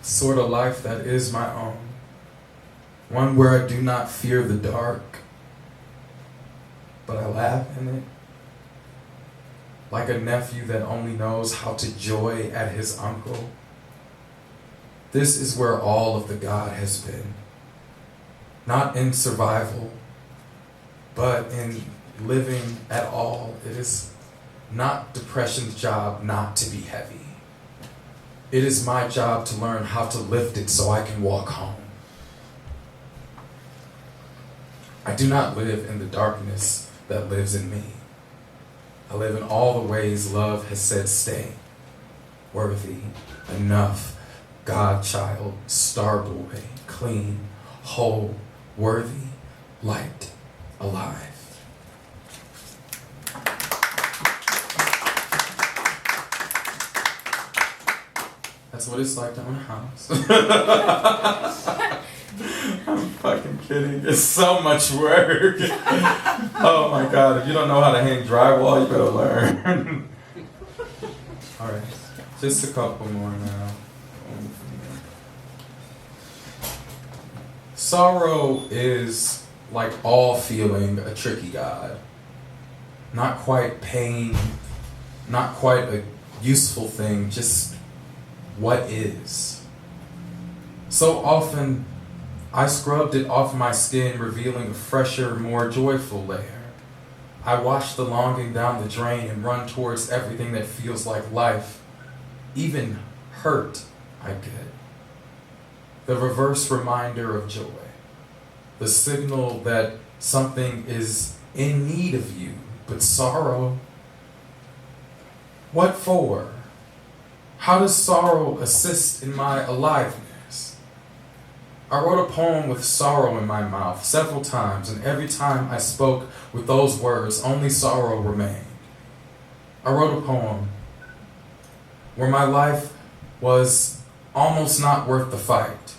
sort of life that is my own. One where I do not fear the dark, but I laugh in it. Like a nephew that only knows how to joy at his uncle. This is where all of the God has been. Not in survival, but in living at all. It is not depression's job not to be heavy. It is my job to learn how to lift it so I can walk home. I do not live in the darkness that lives in me. I live in all the ways love has said stay. Worthy, enough, godchild, star boy, clean, whole, worthy, light, alive. That's what it's like to own a house. I'm fucking kidding. It's so much work. Oh my God. If you don't know how to hang drywall, you better learn. Alright. Just a couple more now. Sorrow is, like all feeling, a tricky God. Not quite pain, not quite a useful thing, just what is. So often, I scrubbed it off my skin, revealing a fresher, more joyful layer. I wash the longing down the drain and run towards everything that feels like life. Even hurt, I get. The reverse reminder of joy. The signal that something is in need of you, but sorrow. What for? How does sorrow assist in my aliveness? I wrote a poem with sorrow in my mouth several times, and every time I spoke with those words, only sorrow remained. I wrote a poem where my life was almost not worth the fight.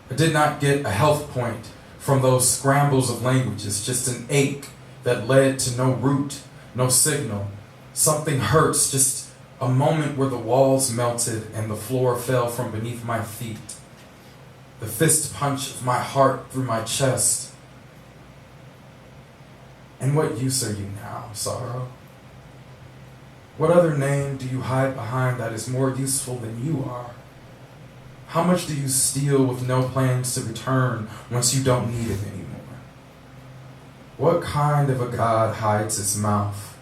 I did not get a health point from those scrambles of languages, just an ache that led to no root, no signal. Something hurts, just a moment where the walls melted and the floor fell from beneath my feet. The the fist punch of my heart through my chest. And what use are you now, sorrow? What other name do you hide behind that is more useful than you are? How much do you steal with no plans to return once you don't need it anymore? What kind of a God hides his mouth,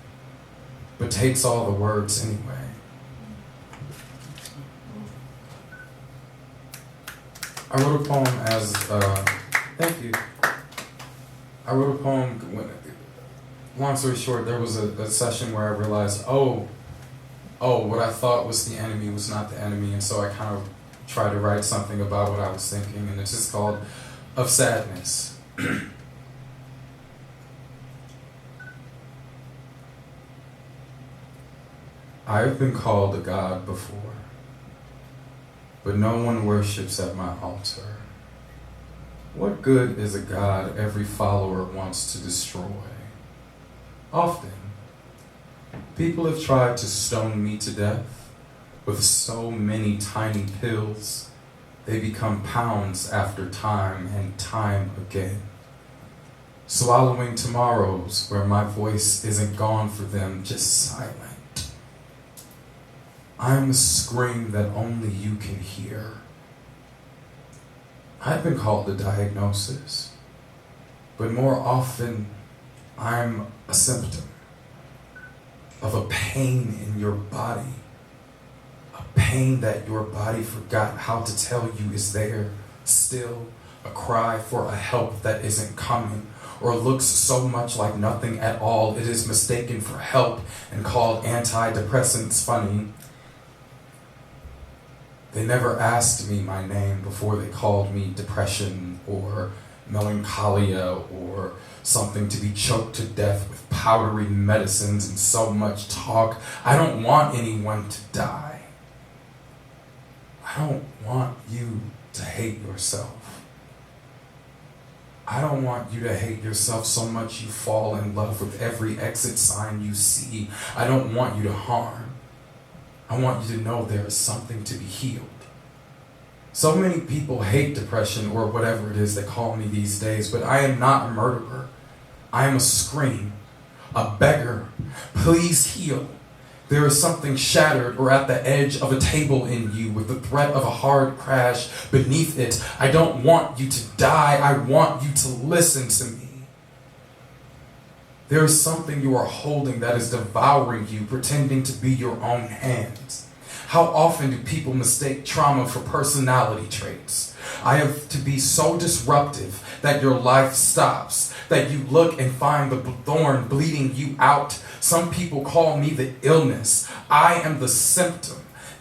but takes all the words anyway? I wrote a poem thank you. I wrote a poem, long story short, there was a session where I realized, what I thought was the enemy was not the enemy, and so I kind of tried to write something about what I was thinking, and it's just called Of Sadness. I have been called a god before, but no one worships at my altar. What good is a god every follower wants to destroy? Often, people have tried to stone me to death with so many tiny pills, they become pounds after time and time again. Swallowing tomorrows where my voice isn't gone for them, just silent. I'm a scream that only you can hear. I've been called a diagnosis, but more often I'm a symptom of a pain in your body, a pain that your body forgot how to tell you is there, still a cry for a help that isn't coming, or looks so much like nothing at all it is mistaken for help and called antidepressants funny. They never asked me my name before they called me depression or melancholia or something to be choked to death with powdery medicines and so much talk. I don't want anyone to die. I don't want you to hate yourself. I don't want you to hate yourself so much you fall in love with every exit sign you see. I don't want you to harm. I want you to know there is something to be healed. So many people hate depression or whatever it is they call me these days, but I am not a murderer. I am a scream, a beggar. Please heal. There is something shattered or at the edge of a table in you with the threat of a hard crash beneath it. I don't want you to die. I want you to listen to me. There is something you are holding that is devouring you, pretending to be your own hands. How often do people mistake trauma for personality traits? I have to be so disruptive that your life stops, that you look and find the thorn bleeding you out. Some people call me the illness. I am the symptom,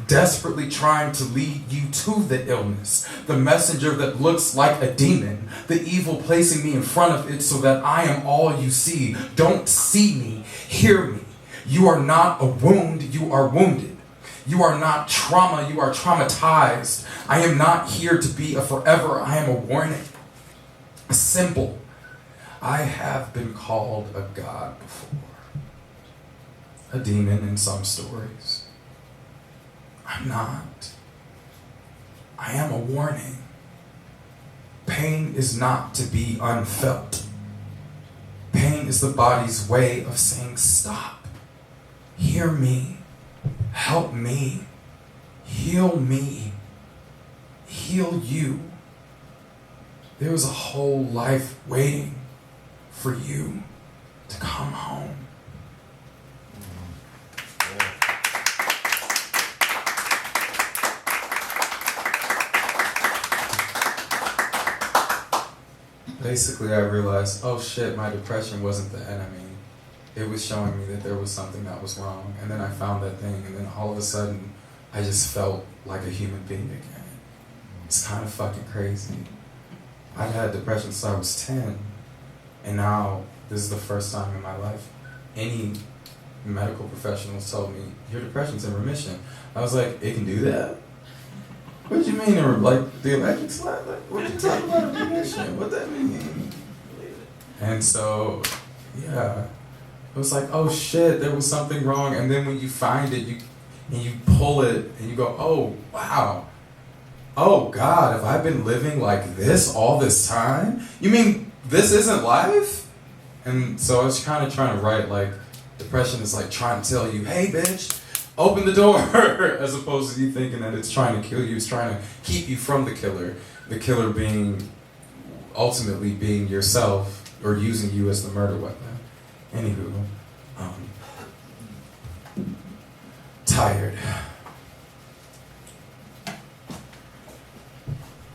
desperately trying to lead you to the illness, the messenger that looks like a demon, the evil placing me in front of it so that I am all you see. Don't see me, hear me. You are not a wound, you are wounded. You are not trauma, you are traumatized. I am not here to be a forever, I am a warning, a symbol. I have been called a god before, a demon in some stories. I'm not. I am a warning. Pain is not to be unfelt. Pain is the body's way of saying stop. Hear me. Help me. Heal me. Heal you. There is a whole life waiting for you to come home. Basically, I realized, oh shit, my depression wasn't the enemy. It was showing me that there was something that was wrong. And then I found that thing, and then all of a sudden, I just felt like a human being again. It's kind of fucking crazy. I've had depression since I was 10, and now this is the first time in my life any medical professionals told me, your depression's in remission. I was like, it can do that? What do you mean, or like the electric slide? Like, what you talking about remission? What that mean? And so, yeah, it was like, oh shit, there was something wrong. And then when you find it, you pull it, and you go, oh wow, oh God, have I been living like this all this time? You mean this isn't life? And so I was kind of trying to write like, depression is like trying to tell you, hey bitch, open the door, as opposed to you thinking that it's trying to kill you, it's trying to keep you from the killer being, ultimately being yourself, or using you as the murder weapon. Anywho, tired.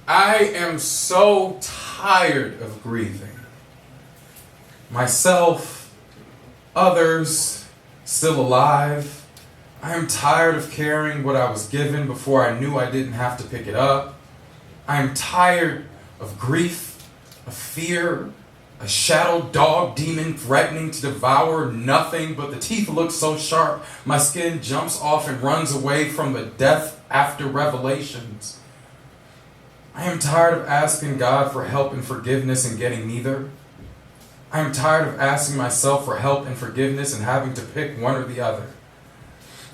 I am so tired of grieving. Myself, others, still alive. I am tired of carrying what I was given before I knew I didn't have to pick it up. I am tired of grief, of fear, a shadow dog demon threatening to devour nothing, but the teeth look so sharp, my skin jumps off and runs away from the death after revelations. I am tired of asking God for help and forgiveness and getting neither. I am tired of asking myself for help and forgiveness and having to pick one or the other.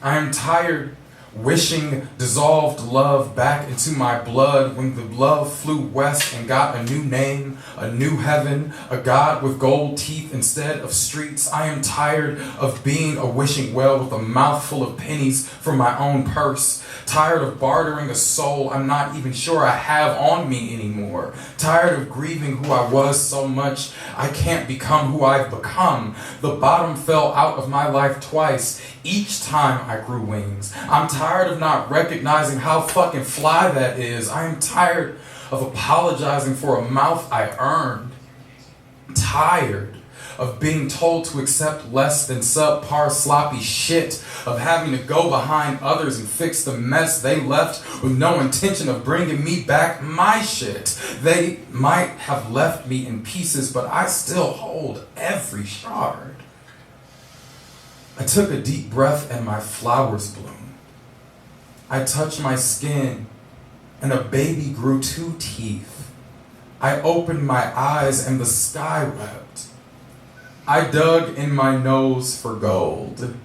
I am tired wishing dissolved love back into my blood when the love flew west and got a new name, a new heaven, a God with gold teeth instead of streets. I am tired of being a wishing well with a mouthful of pennies from my own purse. Tired of bartering a soul I'm not even sure I have on me anymore. Tired of grieving who I was so much I can't become who I've become. The bottom fell out of my life twice. Each time I grew wings. I'm tired of not recognizing how fucking fly that is. I am tired of apologizing for a mouth I earned. Tired of being told to accept less than subpar sloppy shit, of having to go behind others and fix the mess they left with no intention of bringing me back my shit. They might have left me in pieces, but I still hold every shard. I took a deep breath and my flowers bloom. I touched my skin and a baby grew 2 teeth. I opened my eyes and the sky wept. I dug in my nose for gold.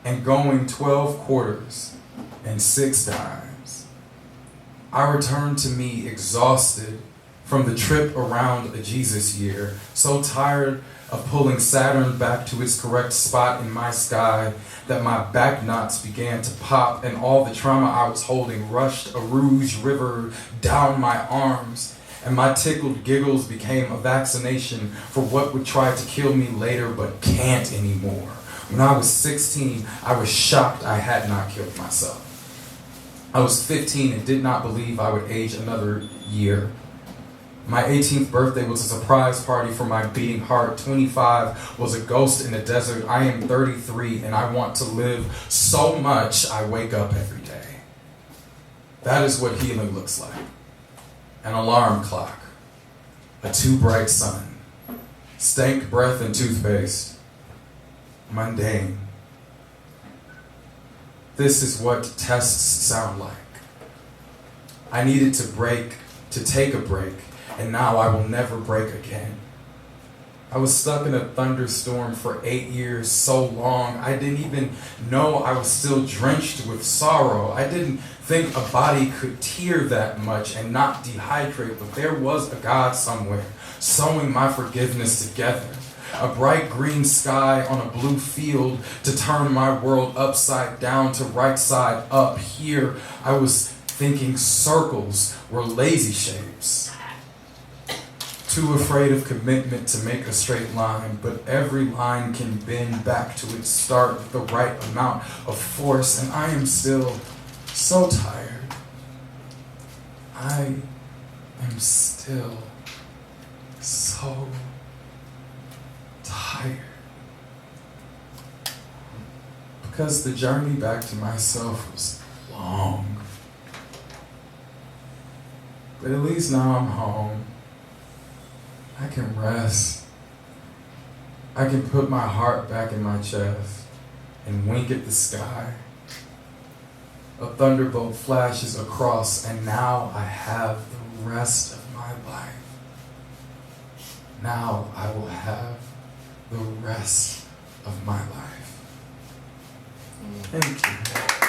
And going 12 quarters and 6 dimes, I returned to me exhausted from the trip around a Jesus year, so tired of pulling Saturn back to its correct spot in my sky that my back knots began to pop and all the trauma I was holding rushed a rouge river down my arms, and my tickled giggles became a vaccination for what would try to kill me later but can't anymore. When I was 16, I was shocked I had not killed myself. I was 15 and did not believe I would age another year. My 18th birthday was a surprise party for my beating heart. 25 was a ghost in the desert. I am 33 and I want to live so much I wake up every day. That is what healing looks like. An alarm clock, a too bright sun, stank breath and toothpaste, mundane. This is what tests sound like. I needed to take a break, and now I will never break again. I was stuck in a thunderstorm for 8 years, so long, I didn't even know I was still drenched with sorrow. I didn't think a body could tear that much and not dehydrate, but there was a God somewhere, sewing my forgiveness together. A bright green sky on a blue field to turn my world upside down to right side up. Here, I was thinking circles were lazy shapes. Too afraid of commitment to make a straight line, but every line can bend back to its start with the right amount of force, and I am still so tired. I am still so tired. Because the journey back to myself was long. But at least now I'm home. I can rest. I can put my heart back in my chest and wink at the sky. A thunderbolt flashes across, and now I have the rest of my life. Now I will have the rest of my life. Thank you.